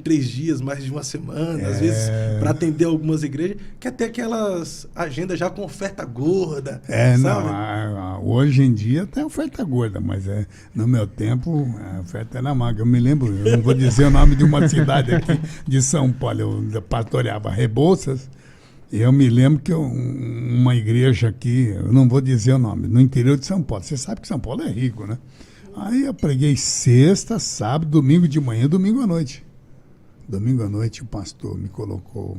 3 dias, mais de uma semana, às vezes para atender algumas igrejas, que até aquelas agendas já com oferta gorda. Sabe? Não, hoje em dia tem oferta gorda, mas no meu tempo a oferta era magra. Eu me lembro, eu não vou dizer o nome de uma cidade aqui de São Paulo, eu pastoreava Rebouças, e eu me lembro que uma igreja aqui, eu não vou dizer o nome, no interior de São Paulo. Você sabe que São Paulo é rico, né? Aí eu preguei sexta, sábado, domingo de manhã, domingo à noite. Domingo à noite o pastor me colocou,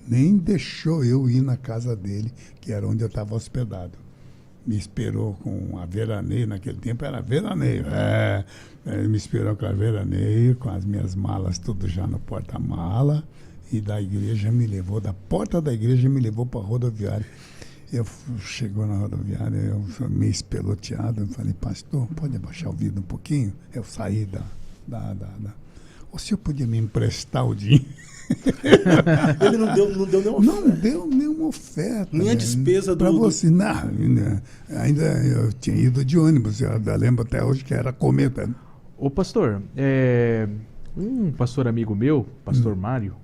nem deixou eu ir na casa dele, que era onde eu estava hospedado. Me esperou com a veraneio, naquele tempo era veraneio. Ele me esperou com a veraneio, com as minhas malas tudo já no porta-mala, e da igreja me levou, da porta da igreja me levou para a rodoviária. Chegou na rodoviária, eu meio espeloteado, eu falei, pastor, pode abaixar o vidro um pouquinho? Eu saí O senhor podia me emprestar o dinheiro? Ele não deu nenhuma oferta. Não deu nenhuma oferta. Nem a despesa para você. Não, ainda eu tinha ido de ônibus, eu lembro até hoje que era cometa. Ô pastor, um pastor amigo meu, pastor Mário,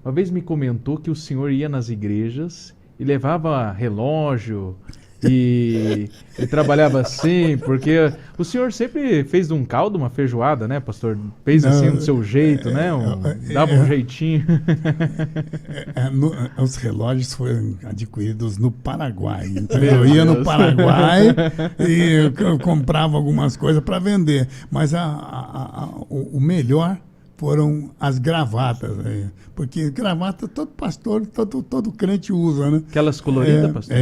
uma vez me comentou que o senhor ia nas igrejas e levava relógio e trabalhava assim, porque o senhor sempre fez de um caldo uma feijoada, né, pastor? Fez assim do seu jeito, né? Dava um jeitinho. Os relógios foram adquiridos no Paraguai. Então eu ia no Paraguai e eu comprava algumas coisas para vender. Mas o melhor foram as gravatas, porque gravata todo pastor, todo crente usa, né? Aquelas coloridas, pastor?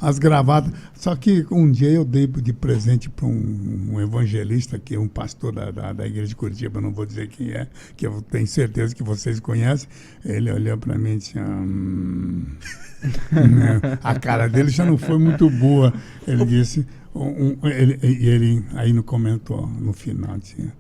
As gravatas. Só que um dia eu dei de presente para um evangelista, que é um pastor da igreja de Curitiba, não vou dizer quem é, que eu tenho certeza que vocês conhecem. Ele olhou para mim e disse... a cara dele já não foi muito boa. Ele disse... ele aí não comentou, no final, tinha...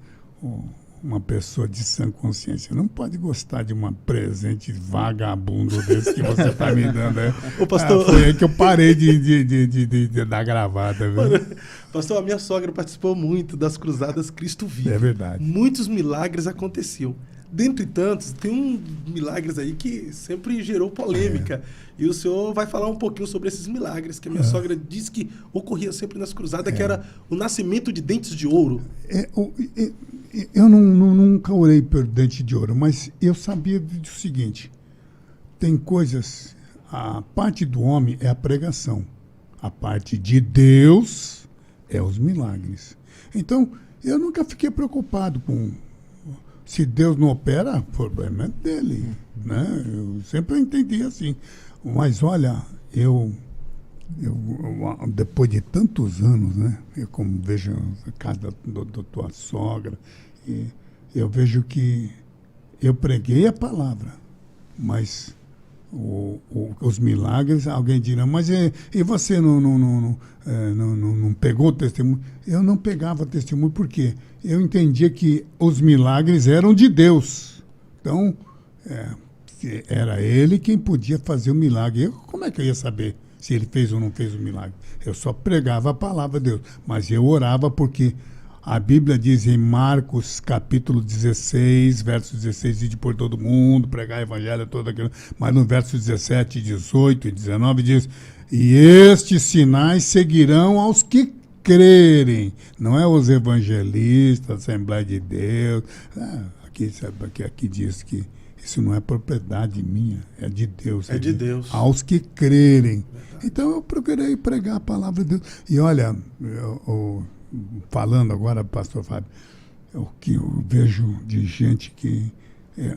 Uma pessoa de sã consciência não pode gostar de um presente vagabundo desse que você está me dando. Ô, pastor... foi aí que eu parei de dar gravata. Viu? Pastor, a minha sogra participou muito das Cruzadas Cristo Vive. É verdade. Muitos milagres aconteciam. Dentre tantos, tem milagres aí que sempre gerou polêmica. E o senhor vai falar um pouquinho sobre esses milagres, que a minha sogra disse que ocorria sempre nas cruzadas, que era o nascimento de dentes de ouro. Eu nunca orei por dente de ouro, mas eu sabia do seguinte, tem coisas, a parte do homem é a pregação, a parte de Deus é os milagres. Então, eu nunca fiquei preocupado com... Se Deus não opera, o problema é dele, né? Eu sempre entendi assim. Mas olha, eu depois de tantos anos, né? Eu como vejo a casa da tua sogra, e eu vejo que eu preguei a palavra, mas os milagres, alguém dirá, mas e você não pegou o testemunho? Eu não pegava testemunho porque eu entendia que os milagres eram de Deus. Então, era ele quem podia fazer o milagre. Como é que eu ia saber se ele fez ou não fez o milagre? Eu só pregava a palavra de Deus, mas eu orava porque a Bíblia diz em Marcos capítulo 16, verso 16, ide por todo mundo, pregar o evangelho, todo aquilo. Mas no verso 17, 18 e 19 diz, e estes sinais seguirão aos que crerem. Não é os evangelistas, Assembleia de Deus. Aqui diz que isso não é propriedade minha, é de Deus. É de Deus. Aos que crerem. Então eu procurei pregar a palavra de Deus. E olha, falando agora, pastor Fábio, o que eu vejo de gente que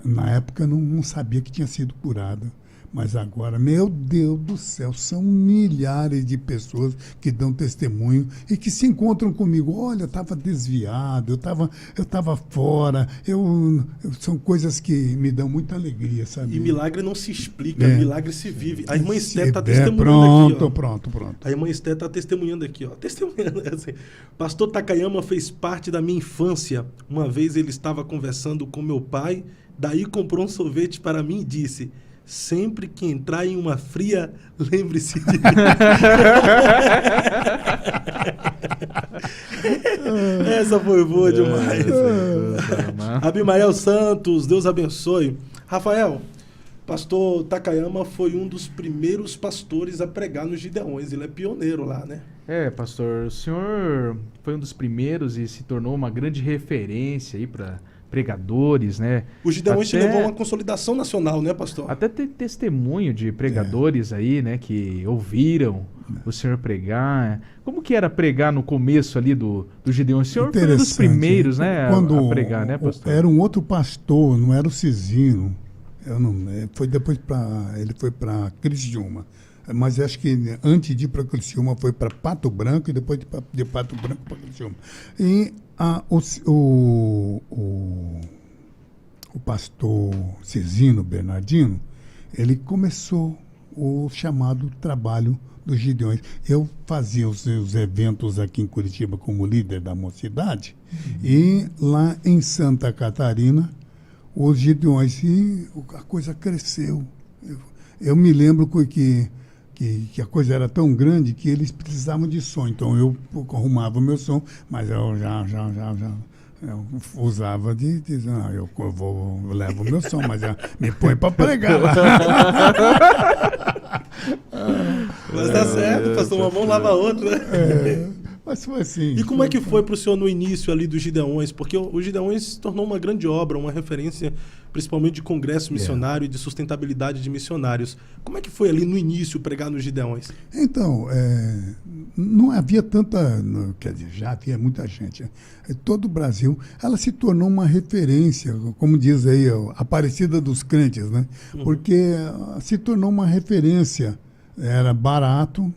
na época não sabia que tinha sido curada. Mas agora, meu Deus do céu, são milhares de pessoas que dão testemunho e que se encontram comigo. Olha, eu estava desviado, eu estava fora. São coisas que me dão muita alegria, sabe? E milagre não se explica, milagre se vive. A irmã Esté está testemunhando aqui. Pronto. A irmã Esté está testemunhando aqui, ó. Testemunhando assim. Pastor Takayama fez parte da minha infância. Uma vez ele estava conversando com meu pai, daí comprou um sorvete para mim e disse: sempre que entrar em uma fria, lembre-se de mim. Essa foi boa demais. Abimael Santos, Deus abençoe. Rafael, pastor Takayama foi um dos primeiros pastores a pregar nos Gideões. Ele é pioneiro lá, né? Pastor, o senhor foi um dos primeiros e se tornou uma grande referência aí para pregadores, né? O Gideões te levou a uma consolidação nacional, né, pastor? Até tem testemunho de pregadores aí, né, que ouviram o senhor pregar. Como que era pregar no começo ali do Gideões? O senhor foi um dos primeiros, né, a pregar, né, pastor? Era um outro pastor, não era o Cisino. Foi depois ele foi para Criciúma. Mas acho que antes de ir para Criciúma foi para Pato Branco e depois de Pato Branco para Criciúma. E o pastor Cisino Bernardino, ele começou o chamado trabalho dos Gideões. Eu fazia os eventos aqui em Curitiba como líder da mocidade, e lá em Santa Catarina, os Gideões, e a coisa cresceu. Eu me lembro que a coisa era tão grande que eles precisavam de som. Então eu arrumava o meu som, mas eu já eu usava de dizer, eu levo o meu som, mas me põe para pregar lá. Mas tá certo, pastor, uma mão lava a outra, né? Mas foi assim. E como é que foi para o senhor no início ali dos Gideões? Porque o Gideões se tornou uma grande obra, uma referência principalmente de congresso missionário e de sustentabilidade de missionários. Como é que foi ali no início pregar nos Gideões? Então, não havia tanta... Quer dizer, já havia muita gente. Todo o Brasil, ela se tornou uma referência, como diz aí, a Aparecida dos crentes, né? Porque se tornou uma referência. Era barato,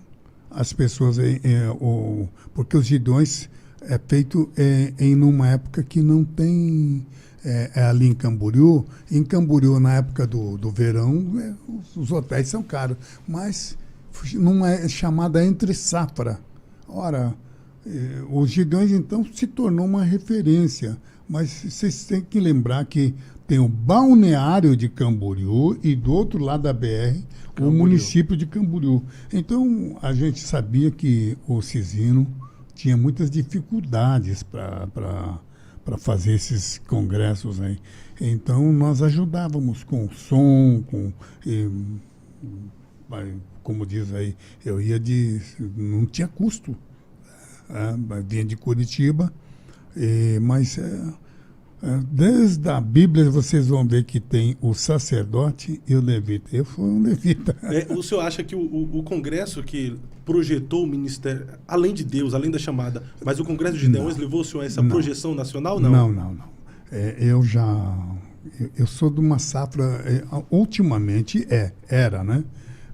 as pessoas... porque os Gideões é feito em uma época que não tem... ali em Camboriú. Em Camboriú, na época do verão, os hotéis são caros, mas não é chamada entre safra. Ora, os Gideões, então, se tornou uma referência, mas vocês têm que lembrar que tem o balneário de Camboriú e do outro lado da BR, Camboriú. O município de Camboriú. Então, a gente sabia que o Cisino tinha muitas dificuldades para fazer esses congressos aí. Então, nós ajudávamos com som, como diz aí, não tinha custo. Vinha de Curitiba, mas desde a Bíblia vocês vão ver que tem o sacerdote e o levita. Eu fui um levita. O senhor acha que o congresso que projetou o ministério, além de Deus, além da chamada, mas o Congresso de Gideões levou o senhor a essa projeção nacional, não? Não. Eu sou de uma safra, ultimamente era, né?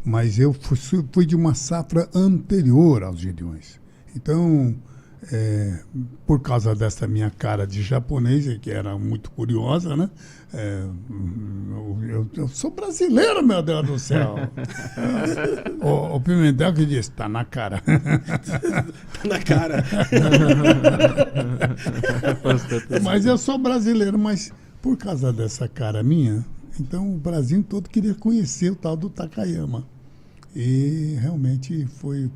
Mas eu fui de uma safra anterior aos Gideões. Então, por causa dessa minha cara de japonês, que era muito curiosa, né? Eu sou brasileiro, meu Deus do céu. O Pimentel que disse, tá na cara. Tá na cara. Mas eu sou brasileiro, mas por causa dessa cara minha, então o Brasil todo queria conhecer o tal do Takayama. E realmente foi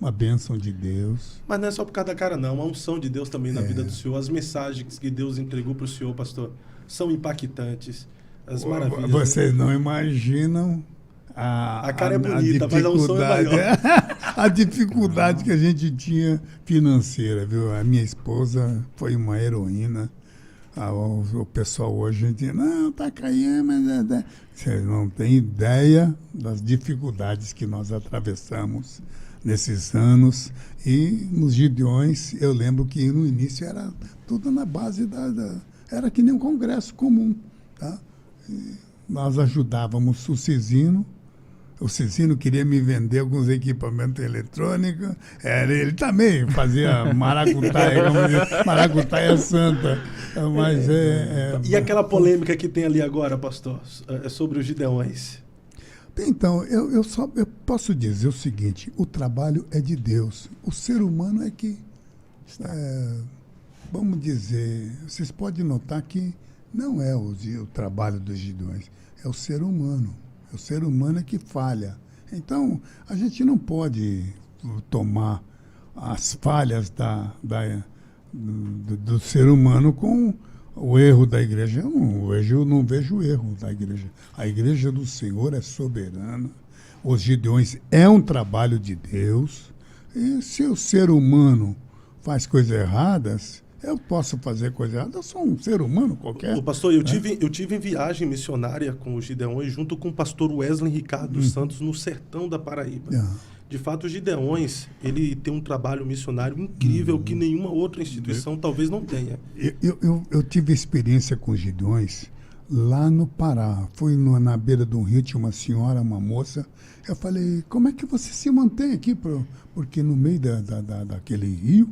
uma bênção de Deus. Mas não é só por causa da cara, não. Uma unção de Deus também na vida do senhor. As mensagens que Deus entregou para o senhor, pastor, são impactantes. As maravilhas. Vocês não imaginam A cara é bonita, mas a unção é maior. A dificuldade que a gente tinha financeira, viu? A minha esposa foi uma heroína. O pessoal hoje diz, não, tá caindo, mas... Você não tem ideia das dificuldades que nós atravessamos nesses anos. E nos Gideões, eu lembro que no início era tudo na base era que nem um congresso comum, tá? E nós ajudávamos o Cisino. O Cisino queria me vender alguns equipamentos eletrônicos. Ele também fazia maracutaia, maracutaia santa. Mas E aquela polêmica que tem ali agora, pastor, sobre os Gideões? Então, eu posso dizer o seguinte, o trabalho é de Deus. O ser humano é que, vamos dizer, vocês podem notar que não é o trabalho dos Gideões, é o ser humano. O ser humano é que falha. Então, a gente não pode tomar as falhas do ser humano com o erro da igreja. Eu não vejo o erro da igreja. A igreja do Senhor é soberana. Os Gideões é um trabalho de Deus. E se o ser humano faz coisas erradas, eu posso fazer coisa errada, eu sou um ser humano qualquer. Pastor, eu tive em viagem missionária com os Gideões, junto com o pastor Wesley Ricardo dos Santos, no sertão da Paraíba. De fato, os Gideões, ele tem um trabalho missionário incrível que nenhuma outra instituição talvez não tenha. Eu tive experiência com os Gideões lá no Pará. Fui na beira de um rio, tinha uma senhora, uma moça. Eu falei, como é que você se mantém aqui? Porque no meio daquele rio,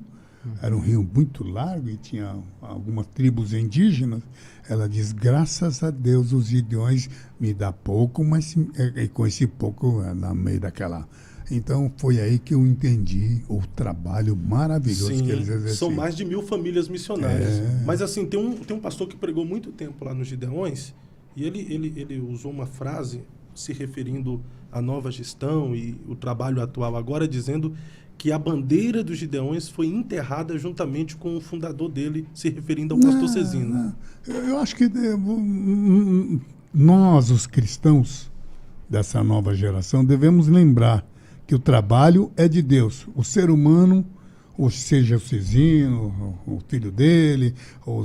era um rio muito largo e tinha algumas tribos indígenas. Ela diz, graças a Deus os Gideões me dá pouco, mas com esse pouco no meio daquela... Então foi aí que eu entendi o trabalho maravilhoso que eles exercem. São mais de 1000 famílias missionárias. Mas assim, tem um pastor que pregou muito tempo lá nos Gideões e ele usou uma frase se referindo à nova gestão e o trabalho atual agora, dizendo que a bandeira dos Gideões foi enterrada juntamente com o fundador dele, se referindo ao pastor Cezino. Eu acho que nós, os cristãos dessa nova geração, devemos lembrar que o trabalho é de Deus. O ser humano, ou seja o Cezino, o filho dele, o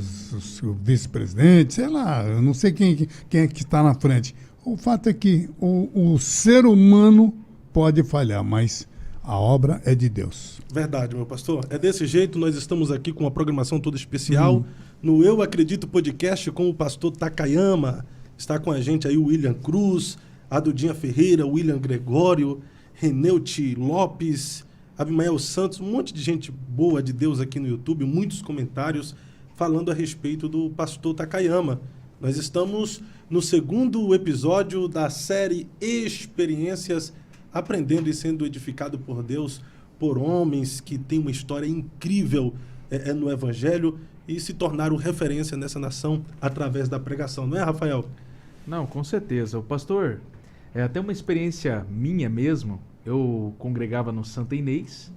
vice-presidente, sei lá, eu não sei quem é que está na frente. O fato é que o ser humano pode falhar, mas a obra é de Deus. Verdade, meu pastor. É desse jeito, nós estamos aqui com uma programação toda especial no Eu Acredito Podcast com o pastor Takayama. Está com a gente aí o William Cruz, a Dudinha Ferreira, o William Gregório, Reneuti Lopes, Abimael Santos, um monte de gente boa de Deus aqui no YouTube, muitos comentários falando a respeito do pastor Takayama. Nós estamos no 2º episódio da série Experiências, aprendendo e sendo edificado por Deus, por homens que têm uma história incrível no Evangelho e se tornaram referência nessa nação através da pregação. Não é, Rafael? Não, com certeza. O pastor, é até uma experiência minha mesmo. Eu congregava no Santa Inês.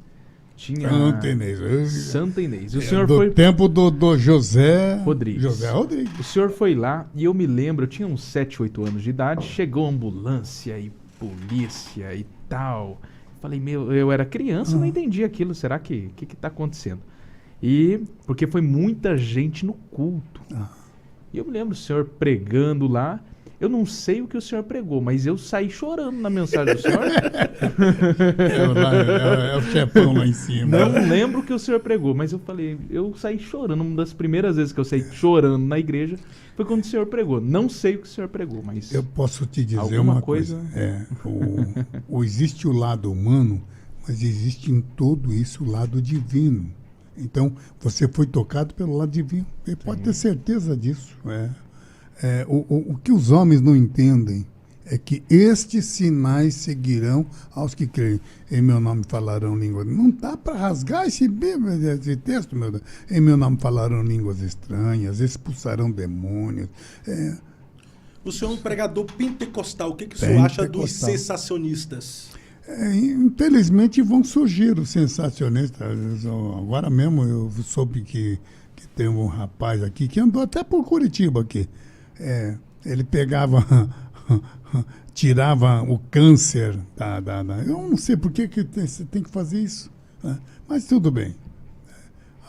Santa Inês. Santa Inês. O senhor do foi... tempo do José Rodrigues. José Rodrigues. O senhor foi lá e eu me lembro, eu tinha uns 7, 8 anos de idade, chegou ambulância e polícia e tal. Falei, eu era criança, não entendi aquilo. Será que tá acontecendo? E porque foi muita gente no culto. E eu me lembro o senhor pregando lá. Eu não sei o que o senhor pregou, mas eu saí chorando na mensagem do senhor. É o chefão lá em cima. Não lembro o que o senhor pregou, mas eu saí chorando. Uma das primeiras vezes que eu saí chorando na igreja foi quando o senhor pregou. Não sei o que o senhor pregou, mas... Eu posso te dizer uma coisa. Existe o lado humano, mas existe em tudo isso o lado divino. Então, você foi tocado pelo lado divino. Você pode ter certeza disso. O que os homens não entendem é que estes sinais seguirão aos que creem. Em meu nome falarão línguas. Não dá para rasgar esse texto, meu Deus. Em meu nome falarão línguas estranhas, expulsarão demônios. O senhor é um pregador pentecostal. O que o senhor acha dos sensacionistas? Infelizmente vão surgir os sensacionistas. Agora mesmo eu soube que tem um rapaz aqui que andou até por Curitiba aqui. Ele pegava tirava o câncer eu não sei por que você tem que fazer isso, né? Mas tudo bem.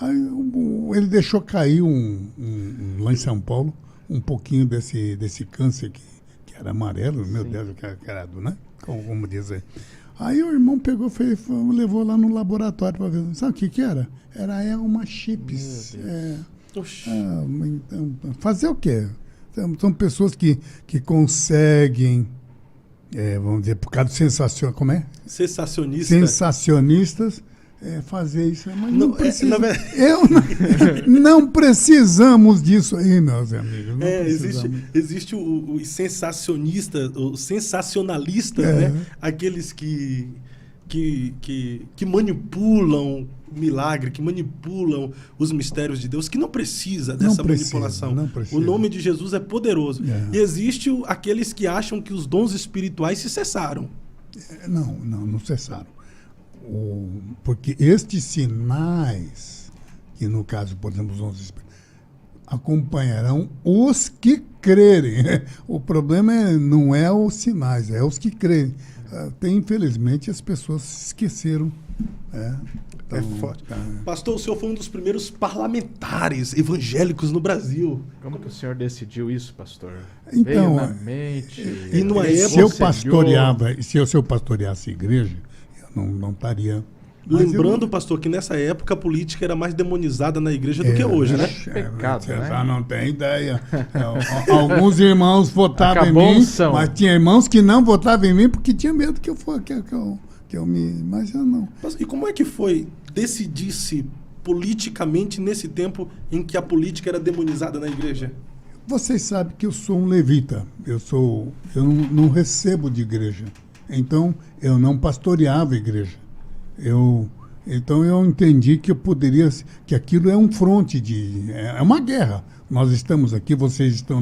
Aí, ele deixou cair lá em São Paulo um pouquinho desse câncer que era amarelo, meu Deus, carado, né? Como diz aí. Aí o irmão pegou, levou lá no laboratório para ver. Sabe o que era? Era Elma Chips. Então, fazer o quê? São pessoas que conseguem, vamos dizer, por causa do como é? Sensacionistas, fazer isso. Mas não precisa. Não precisamos disso aí, meus amigos. Existe o sensacionista, o sensacionalista, né? Aqueles que manipulam o milagre, que manipulam os mistérios de Deus, que não precisa dessa manipulação. Não precisa. O nome de Jesus é poderoso. E existe aqueles que acham que os dons espirituais se cessaram. Não cessaram. Porque estes sinais, que no caso, por exemplo, os dons espirituais, acompanharão os que crerem. O problema não é os sinais, é os que crerem. Infelizmente, as pessoas se esqueceram. Então, forte. Pastor, o senhor foi um dos primeiros parlamentares evangélicos no Brasil. Como que o senhor decidiu isso, pastor? Então, veio na mente, e numa época, se eu pastoreasse a igreja, eu não estaria... Lembrando, pastor, que nessa época a política era mais demonizada na igreja do que hoje, né? Pecado, você né? já não tem ideia. Alguns irmãos votavam em mim, mas tinha irmãos que não votavam em mim porque tinha medo que eu me... Mas eu não. E como é que foi decidir-se politicamente nesse tempo em que a política era demonizada na igreja? Vocês sabem que eu sou um levita. Eu não recebo de igreja. Então, eu não pastoreava a igreja. Então eu entendi que que aquilo é um fronte é uma guerra. Nós estamos aqui, vocês estão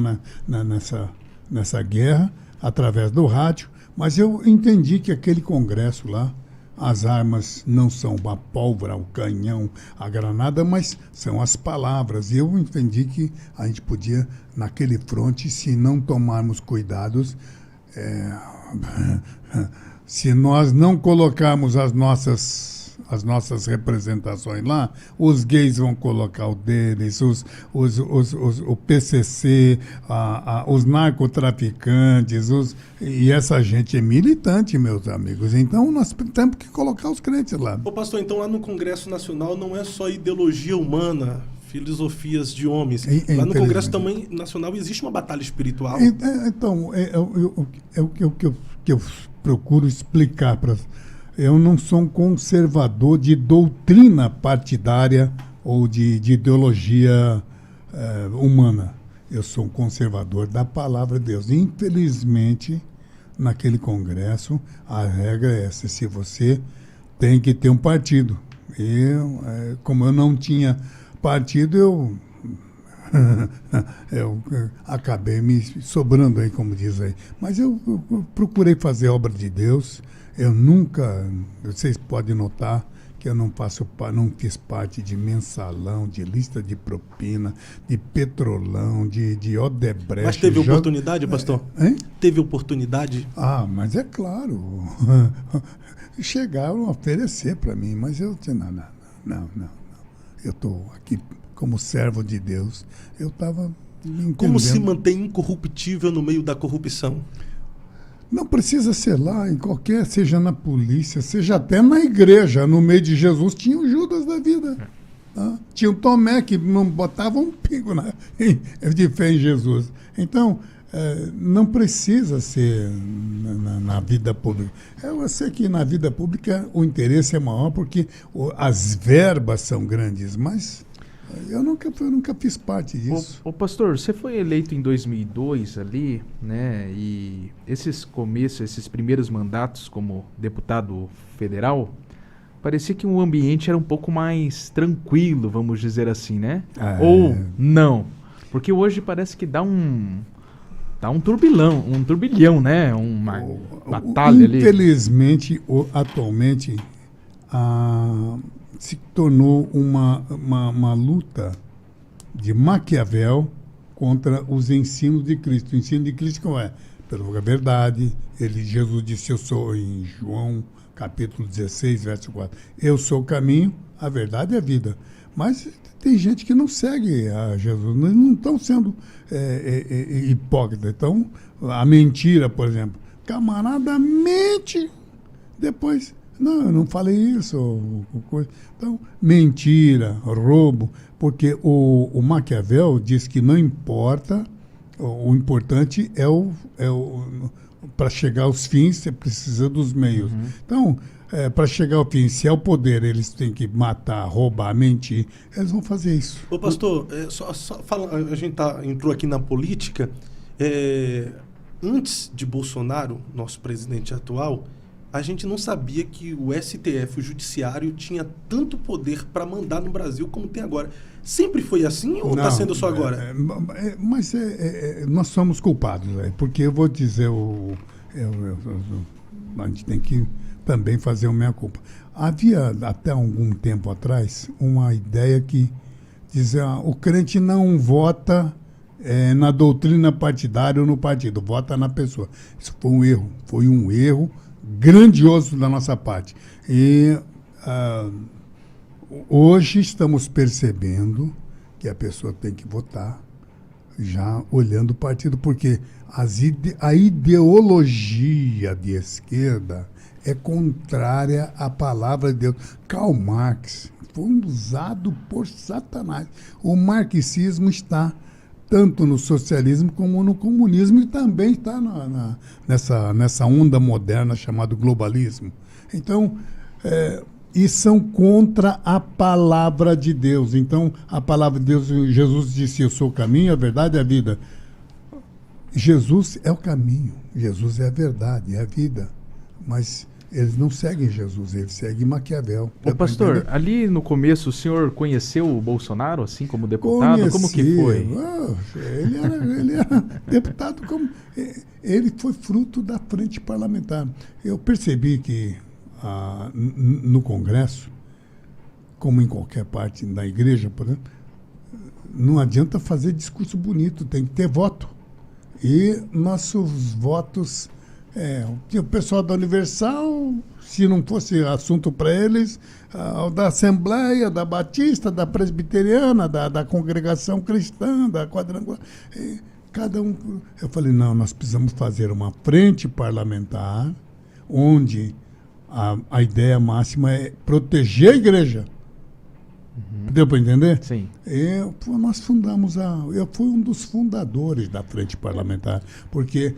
nessa guerra através do rádio, mas eu entendi que aquele congresso lá, as armas não são a pólvora, o canhão, a granada, mas são as palavras. E eu entendi que a gente podia, naquele fronte, se não tomarmos cuidados, se nós não colocarmos as nossas representações lá, os gays vão colocar o deles, o PCC, os narcotraficantes, e essa gente é militante, meus amigos. Então, nós temos que colocar os crentes lá. Ô pastor, então lá no Congresso Nacional não é só ideologia humana, filosofias de homens. Lá no Congresso também Nacional existe uma batalha espiritual. Então, o que eu procuro explicar para... Eu não sou um conservador de doutrina partidária ou de ideologia humana. Eu sou um conservador da palavra de Deus. Infelizmente, naquele congresso, a regra é essa. Se você tem que ter um partido. Como eu não tinha partido, eu acabei me sobrando aí, como diz aí. Mas eu procurei fazer a obra de Deus. Eu nunca, vocês podem notar que eu não fiz parte de mensalão, de lista de propina, de petrolão, de Odebrecht. Mas teve oportunidade, pastor? Teve oportunidade? Mas é claro. Chegaram a oferecer para mim, mas eu disse, não. Eu estou aqui como servo de Deus. Eu estava entendendo. Como se mantém incorruptível no meio da corrupção? Não precisa ser lá, seja na polícia, seja até na igreja. No meio de Jesus tinha o Judas da vida. Tá? Tinha o Tomé que não botava um pingo de fé em Jesus. Então, não precisa ser na vida pública. Eu sei que na vida pública o interesse é maior porque as verbas são grandes, mas... Eu nunca fiz parte disso. Ô pastor, você foi eleito em 2002 ali, né? E esses primeiros mandatos como deputado federal, parecia que o ambiente era um pouco mais tranquilo, vamos dizer assim, né? Ou não? Porque hoje parece que dá um turbilhão, né? Uma batalha ali. Infelizmente, atualmente, se tornou uma luta de Maquiavel contra os ensinos de Cristo. O ensino de Cristo qual é? pela verdade. Jesus disse, eu sou, em João capítulo 16, verso 4, eu sou o caminho, a verdade e a vida. Mas tem gente que não segue a Jesus, não estão sendo hipócritas. Então, a mentira, por exemplo, camarada mente, depois, não, eu não falei isso. Então, mentira, roubo, porque o Maquiavel diz que não importa, o importante para chegar aos fins, você precisa dos meios. Uhum. Então, para chegar ao fim, se é o poder, eles têm que matar, roubar, mentir, eles vão fazer isso. Ô pastor, a gente entrou aqui na política. Antes de Bolsonaro, nosso presidente atual, a gente não sabia que o STF, o Judiciário, tinha tanto poder para mandar no Brasil como tem agora. Sempre foi assim ou está sendo só agora? Mas nós somos culpados, porque eu vou dizer, a gente tem que também fazer a meia-culpa. Havia, até algum tempo atrás, uma ideia que dizia o crente não vota na doutrina partidária ou no partido, vota na pessoa. Isso foi um erro grandioso da nossa parte. E hoje estamos percebendo que a pessoa tem que votar já olhando o partido, porque a ideologia de esquerda é contrária à palavra de Deus. Karl Marx foi usado por Satanás. O marxismo está tanto no socialismo como no comunismo e também está nessa onda moderna chamada globalismo. Então, e são contra a palavra de Deus. Então, a palavra de Deus, Jesus disse, eu sou o caminho, a verdade e a vida. Jesus é o caminho, Jesus é a verdade, é a vida. Mas eles não seguem Jesus, eles seguem Maquiavel. Ô pastor, ali no começo o senhor conheceu o Bolsonaro, assim, como deputado? Como que foi? Ele era deputado, ele foi fruto da frente parlamentar. Eu percebi que no Congresso, como em qualquer parte da igreja, por exemplo, não adianta fazer discurso bonito, tem que ter voto. E nossos votos... o pessoal da Universal, se não fosse assunto para eles, da Assembleia, da Batista, da Presbiteriana, da Congregação Cristã, da Quadrangular, cada um... Eu falei, não, nós precisamos fazer uma frente parlamentar onde a ideia máxima é proteger a igreja. Deu para entender? Sim. Nós fundamos eu fui um dos fundadores da frente parlamentar, porque...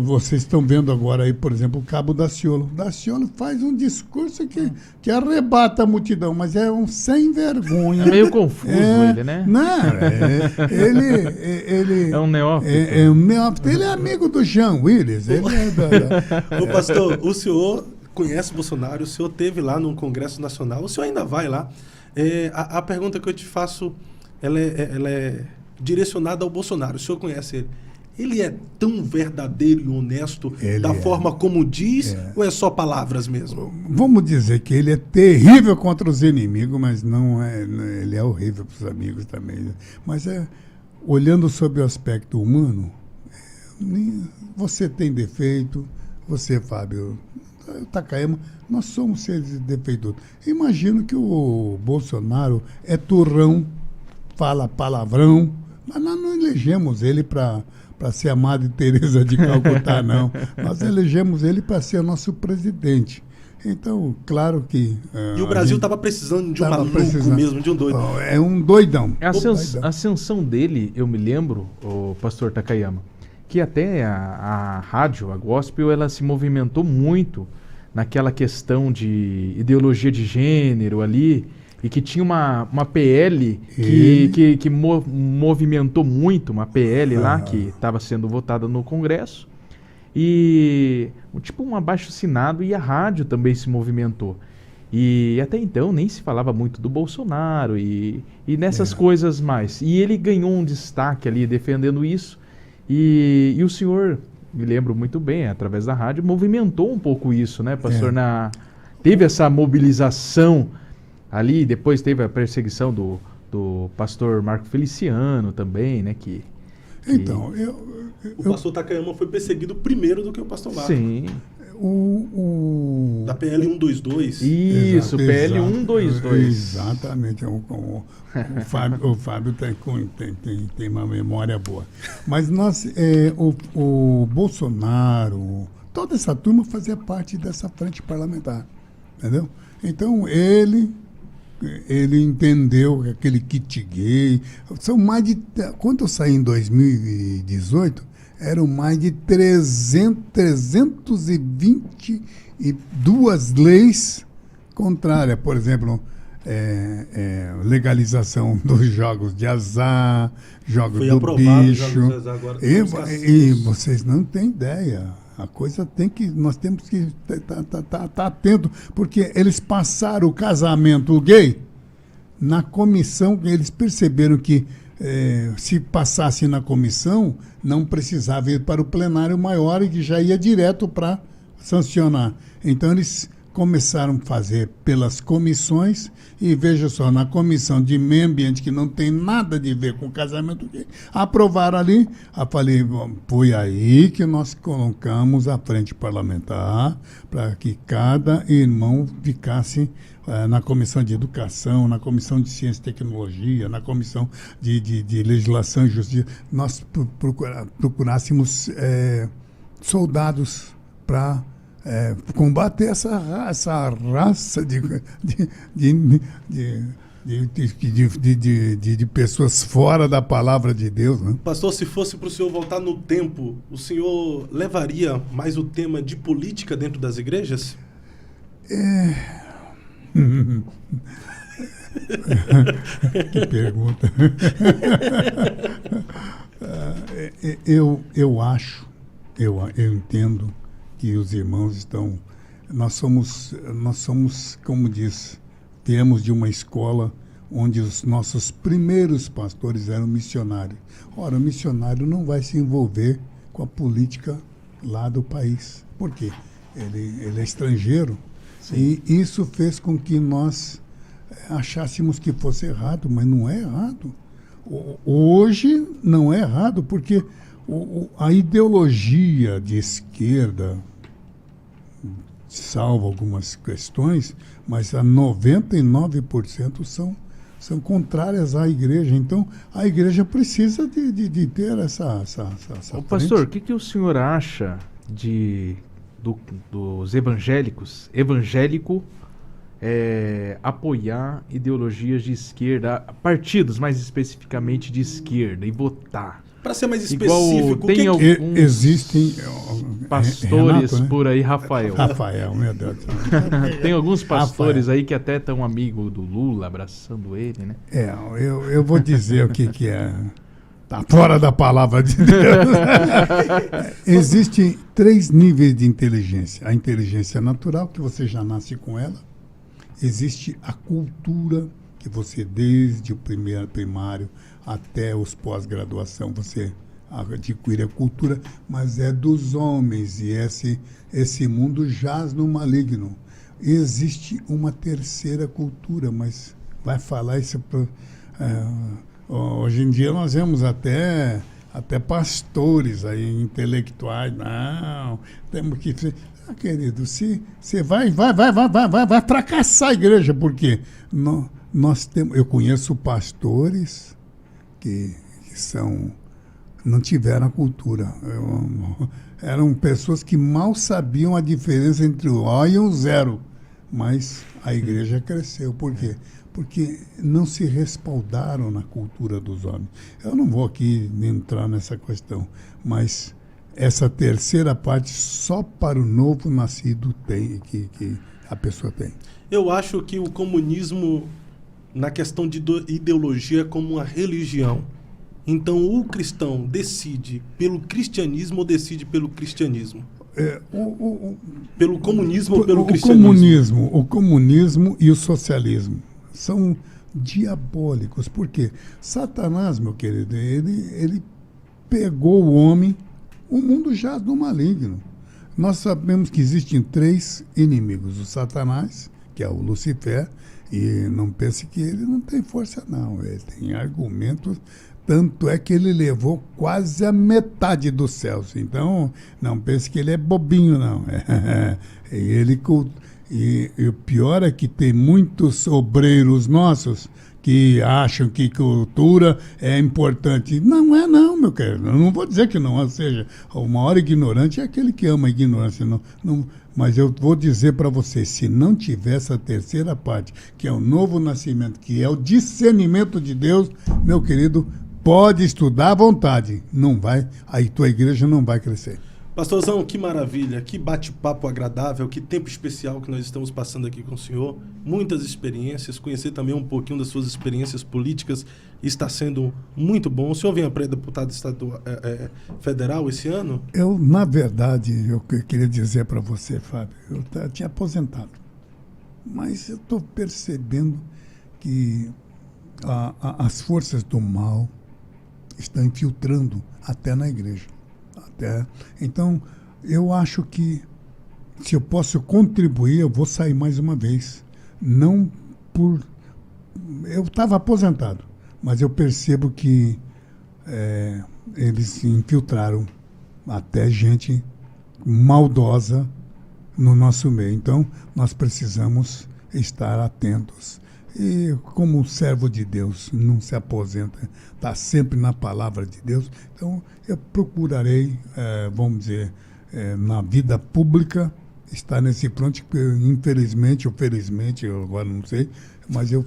vocês estão vendo agora aí, por exemplo, o Cabo Daciolo. Daciolo faz um discurso que arrebata a multidão, mas é um sem vergonha. É meio confuso ele, né? Não, ele é um neófito. É um neófito. Ele é amigo do Jean Willis. Ô pastor, o senhor conhece Bolsonaro, o senhor esteve lá no Congresso Nacional, o senhor ainda vai lá. A pergunta que eu te faço, ela é direcionada ao Bolsonaro. O senhor conhece ele? Ele é tão verdadeiro e honesto da forma como diz, ou é só palavras mesmo? Vamos dizer que ele é terrível contra os inimigos, mas não é. Ele é horrível para os amigos também. Mas olhando sobre o aspecto humano, você tem defeito, você, Fábio, Takayama, nós somos seres defeituosos. Imagino que o Bolsonaro é turrão, fala palavrão, mas nós não elegemos ele para ser a Madre Teresa de Calcutá, não. Nós elegemos ele para ser nosso presidente. Então, claro que... e o Brasil estava precisando de um maluco mesmo, de um doido. É um doidão. A ascensão dele, eu me lembro, o pastor Takayama, que até a rádio, a gospel, ela se movimentou muito naquela questão de ideologia de gênero ali, e que tinha uma PL que movimentou muito, uma PL lá que estava sendo votada no Congresso, e tipo um abaixo-assinado, e a rádio também se movimentou. E até então nem se falava muito do Bolsonaro e nessas coisas mais. E ele ganhou um destaque ali defendendo isso, e o senhor, me lembro muito bem, através da rádio, movimentou um pouco isso, né, pastor? Teve essa mobilização ali, depois teve a perseguição do pastor Marco Feliciano também, né? Então, O pastor Takayama foi perseguido primeiro do que o pastor Wagner. Sim. Da PL 122. Isso, PL exato, 122. Exatamente. O Fábio tem uma memória boa. Mas o Bolsonaro, toda essa turma fazia parte dessa frente parlamentar. Entendeu? Então, ele entendeu aquele kit gay. São mais de... Quando eu saí em 2018, eram mais de 322 leis contrárias. Por exemplo, legalização dos jogos de azar, jogos Foi do aprovado bicho. jogos de azar agora. E vocês não têm ideia. A coisa nós temos que estar atento, porque eles passaram o casamento gay na comissão, eles perceberam que se passasse na comissão, não precisava ir para o plenário maior e que já ia direto para sancionar. Então eles começaram a fazer pelas comissões e veja só, na comissão de meio ambiente, que não tem nada a ver com casamento gay, aprovaram ali. Eu falei, foi aí que nós colocamos a frente parlamentar para que cada irmão ficasse na comissão de educação, na comissão de ciência e tecnologia, na comissão de legislação e justiça, nós procurássemos soldados para combater essa raça de pessoas fora da palavra de Deus, né? Pastor, se fosse para o senhor voltar no tempo, o senhor levaria mais o tema de política dentro das igrejas? Que pergunta. Eu entendo que os irmãos estão... Nós somos, como diz, viemos de uma escola onde os nossos primeiros pastores eram missionários. Ora, o missionário não vai se envolver com a política lá do país. Por quê? Ele é estrangeiro. Sim. E isso fez com que nós achássemos que fosse errado, mas não é errado. Hoje não é errado, porque a ideologia de esquerda salva algumas questões, mas a 99% são contrárias à igreja. Então, a igreja precisa de ter essa pastor, o que o senhor acha dos evangélico apoiar ideologias de esquerda, partidos mais especificamente de esquerda, e votar? Para ser mais específico, existem pastores, Renato, né? Por aí, Rafael, meu Deus do céu. Tem alguns pastores Rafael aí que até estão amigos do Lula, abraçando ele, né? Eu vou dizer o que é. Está fora da palavra de Deus. Existem 3 níveis de inteligência. A inteligência natural, que você já nasce com ela. Existe a cultura, que você, desde o primário até os pós-graduação, você adquire a cultura, mas é dos homens, e esse mundo jaz no maligno. Existe uma terceira cultura, mas vai falar isso... hoje em dia nós vemos até pastores aí, intelectuais. Não, temos que... querido, se você vai fracassar a igreja, porque eu conheço pastores que não tiveram a cultura. Eram pessoas que mal sabiam a diferença entre o O e o zero, mas a igreja cresceu. Por quê? Porque não se respaldaram na cultura dos homens. Eu não vou aqui entrar nessa questão, mas essa terceira parte só para o novo nascido que a pessoa tem. Eu acho que o comunismo, na questão de ideologia, é como uma religião. Então, o cristão decide pelo cristianismo ou decide pelo cristianismo? Pelo comunismo ou pelo cristianismo? O comunismo e o socialismo são diabólicos. Por quê? Satanás, meu querido, ele pegou o homem. O mundo jaz no maligno. Nós sabemos que existem 3 inimigos. O Satanás, que é o Lucifer, E não pense que ele não tem força, não. Ele tem argumentos. Tanto é que ele levou quase a metade dos céus. Então, não pense que ele é bobinho, não. E o pior é que tem muitos obreiros nossos que acham que cultura é importante. Não é não, meu querido. Eu não vou dizer que não. Ou seja, o maior ignorante é aquele que ama a ignorância. Mas eu vou dizer para vocês, se não tiver essa terceira parte, que é o novo nascimento, que é o discernimento de Deus, meu querido, pode estudar à vontade. Não vai, aí tua igreja não vai crescer. Pastorzão, que maravilha, que bate-papo agradável, que tempo especial que nós estamos passando aqui com o senhor. Muitas experiências, conhecer também um pouquinho das suas experiências políticas está sendo muito bom. O senhor vem a pré-deputado federal esse ano? Eu, na verdade, eu queria dizer para você, Fábio, eu tinha aposentado. Mas eu estou percebendo que as forças do mal estão infiltrando até na igreja. Então, eu acho que se eu posso contribuir, eu vou sair mais uma vez. Não por... Eu estava aposentado, mas eu percebo que eles infiltraram até gente maldosa no nosso meio. Então, nós precisamos estar atentos. E como servo de Deus não se aposenta, está sempre na palavra de Deus, então eu procurarei, vamos dizer, na vida pública, estar nesse front, que infelizmente ou felizmente, eu agora não sei, mas eu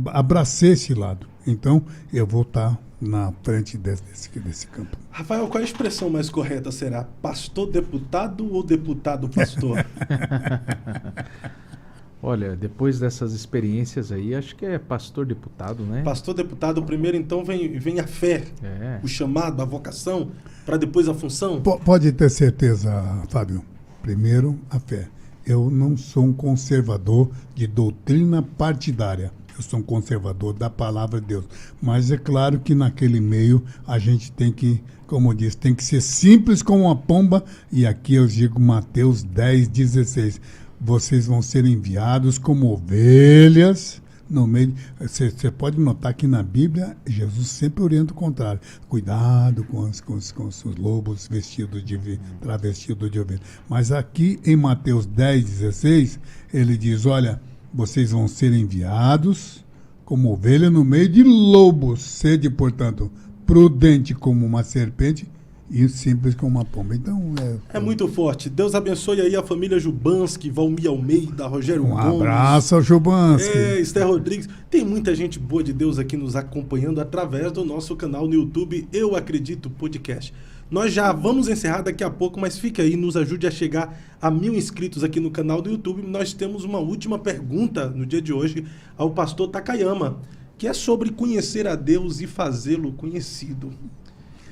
abracei esse lado. Então eu vou estar na frente desse campo. Rafael, qual a expressão mais correta será? Pastor-deputado ou deputado-pastor? Olha, depois dessas experiências aí, acho que é pastor-deputado, né? Pastor-deputado, primeiro então vem a fé, o chamado, a vocação, para depois a função? Pode ter certeza, Fábio. Primeiro, a fé. Eu não sou um conservador de doutrina partidária. Eu sou um conservador da palavra de Deus. Mas é claro que naquele meio a gente tem que, como eu disse, tem que ser simples como uma pomba. E aqui eu digo Mateus 10:16. Vocês vão ser enviados como ovelhas no meio. Você pode notar que na Bíblia Jesus sempre orienta o contrário. Cuidado com os lobos travestidos de ovelha. Mas aqui em Mateus 10:16, ele diz, olha, vocês vão ser enviados como ovelha no meio de lobos. Sede, portanto, prudente como uma serpente e simples como uma pomba. Então, é muito forte. Deus abençoe aí a família Jubanski, Valmir Almeida, Rogério Gomes. Um abraço ao Jubanski. Esther Rodrigues. Tem muita gente boa de Deus aqui nos acompanhando através do nosso canal no YouTube, Eu Acredito Podcast. Nós já vamos encerrar daqui a pouco, mas fica aí, nos ajude a chegar a 1000 inscritos aqui no canal do YouTube. Nós temos uma última pergunta no dia de hoje ao pastor Takayama, que é sobre conhecer a Deus e fazê-lo conhecido.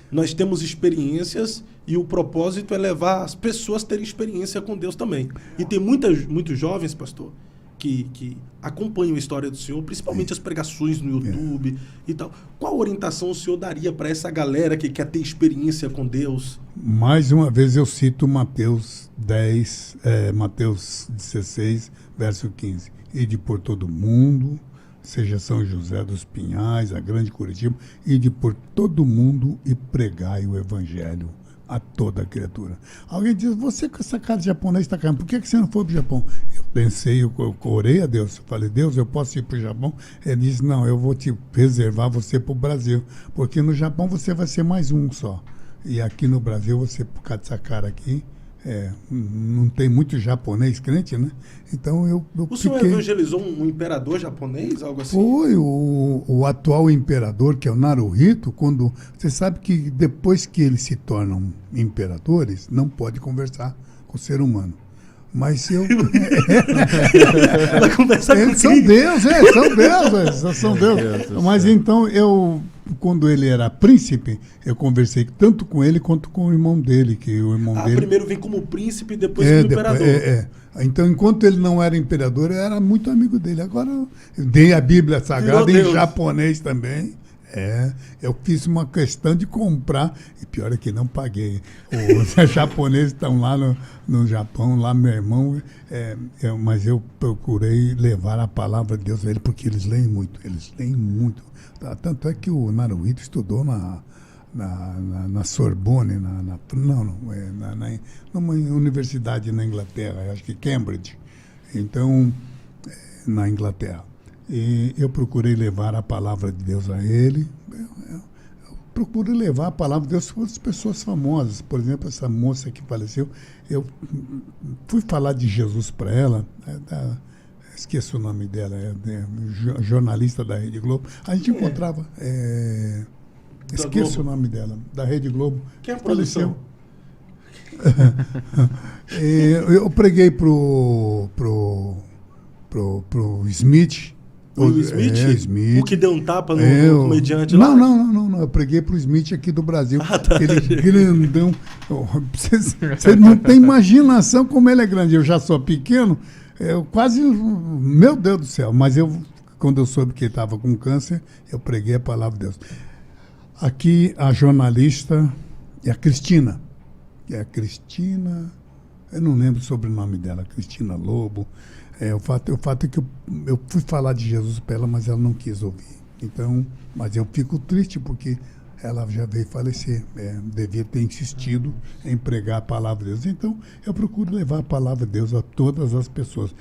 Nós temos experiências e o propósito é levar as pessoas a terem experiência com Deus também. E tem muitos jovens, pastor, que acompanham a história do senhor, principalmente as pregações no YouTube e tal. Qual orientação o senhor daria para essa galera que quer ter experiência com Deus? Mais uma vez eu cito Mateus 16, verso 15. Ide por todo mundo, seja São José dos Pinhais, a Grande Curitiba, ide por todo mundo e pregai o Evangelho a toda criatura. Alguém diz, você com essa cara de japonês está caindo, por que você não foi para o Japão? Eu pensei, eu orei a Deus, falei, Deus, eu posso ir para o Japão? Ele disse, não, eu vou te reservar você para o Brasil, porque no Japão você vai ser mais um só. E aqui no Brasil, você, por causa dessa cara aqui, não tem muito japonês crente, né? Então eu O senhor evangelizou um imperador japonês, algo assim? Foi o atual imperador, que é o Naruhito, quando... Você sabe que depois que eles se tornam imperadores, não pode conversar com o ser humano. Mas eu... São deuses, são deuses. Mas então quando ele era príncipe, eu conversei tanto com ele quanto com o irmão dele, que o irmão dele... primeiro vem como príncipe e depois como imperador. Então, enquanto ele não era imperador, eu era muito amigo dele. Agora, eu dei a Bíblia Sagrada em japonês também. Eu fiz uma questão de comprar, e pior é que não paguei. Os japoneses estão lá no Japão, lá meu irmão, mas eu procurei levar a palavra de Deus a ele, porque eles leem muito. Tá? Tanto é que o Naruhito estudou na Sorbonne, numa universidade na Inglaterra, acho que Cambridge, então, na Inglaterra. E eu procurei levar a palavra de Deus a ele. Eu procuro levar a palavra de Deus para as pessoas famosas. Por exemplo, essa moça que faleceu, eu fui falar de Jesus para ela, esqueci o nome dela, jornalista da Rede Globo. A gente encontrava, esqueço o nome dela, da Rede Globo. Quem é a produção? Eu preguei pro Smith. O Smith? Smith? O que deu um tapa no comediante lá? Não. Eu preguei pro Smith aqui do Brasil. Tá. Aquele grandão. Você não tem imaginação como ele é grande. Eu já sou pequeno. Eu quase... Meu Deus do céu. Mas quando eu soube que ele estava com câncer, eu preguei a palavra de Deus. Aqui, a jornalista é a Cristina. Eu não lembro o sobrenome dela. Cristina Lobo. O fato é que eu fui falar de Jesus para ela, mas ela não quis ouvir. Então, mas eu fico triste porque ela já veio falecer. Devia ter insistido em pregar a palavra de Deus. Então, eu procuro levar a palavra de Deus a todas as pessoas.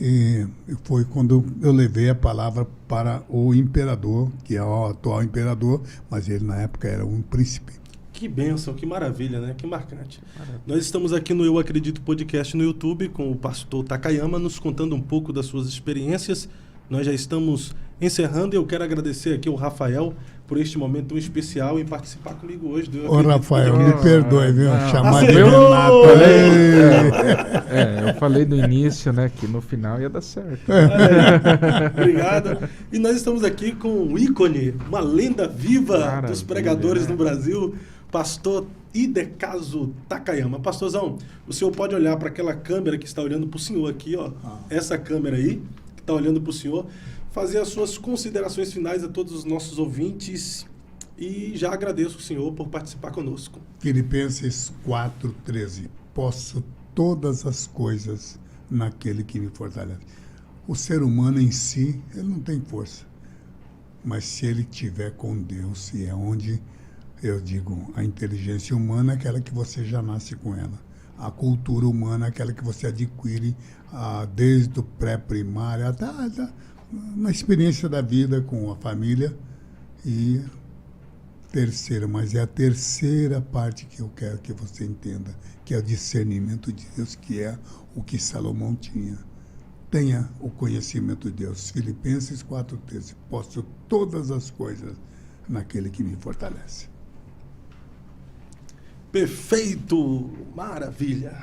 E foi quando eu levei a palavra para o imperador, que é o atual imperador, mas ele na época era um príncipe. Que bênção, que maravilha, né? Que marcante. Nós estamos aqui no Eu Acredito Podcast no YouTube com o pastor Takayama nos contando um pouco das suas experiências. Nós já estamos encerrando e eu quero agradecer aqui ao Rafael por este momento tão especial em participar comigo hoje. Ô, Rafael, me perdoe, viu? Chamar de Renato. Eu falei no início, né, que no final ia dar certo. Obrigado. E nós estamos aqui com um ícone, uma lenda viva dos pregadores no Brasil, pastor Hidecaso Takayama. Pastorzão, o senhor pode olhar para aquela câmera que está olhando para o senhor aqui, ó. Essa câmera aí, que está olhando para o senhor, fazer as suas considerações finais a todos os nossos ouvintes e já agradeço o senhor por participar conosco. Filipenses 4:13. Posso todas as coisas naquele que me fortalece. O ser humano em si, ele não tem força. Mas se ele estiver com Deus, e é onde eu digo, a inteligência humana é aquela que você já nasce com ela. A cultura humana é aquela que você adquire desde o pré-primário até na experiência da vida com a família. E terceira, mas é a terceira parte que eu quero que você entenda, que é o discernimento de Deus, que é o que Salomão tinha. Tenha o conhecimento de Deus. Filipenses 4:13. Posso todas as coisas naquele que me fortalece. Perfeito! Maravilha!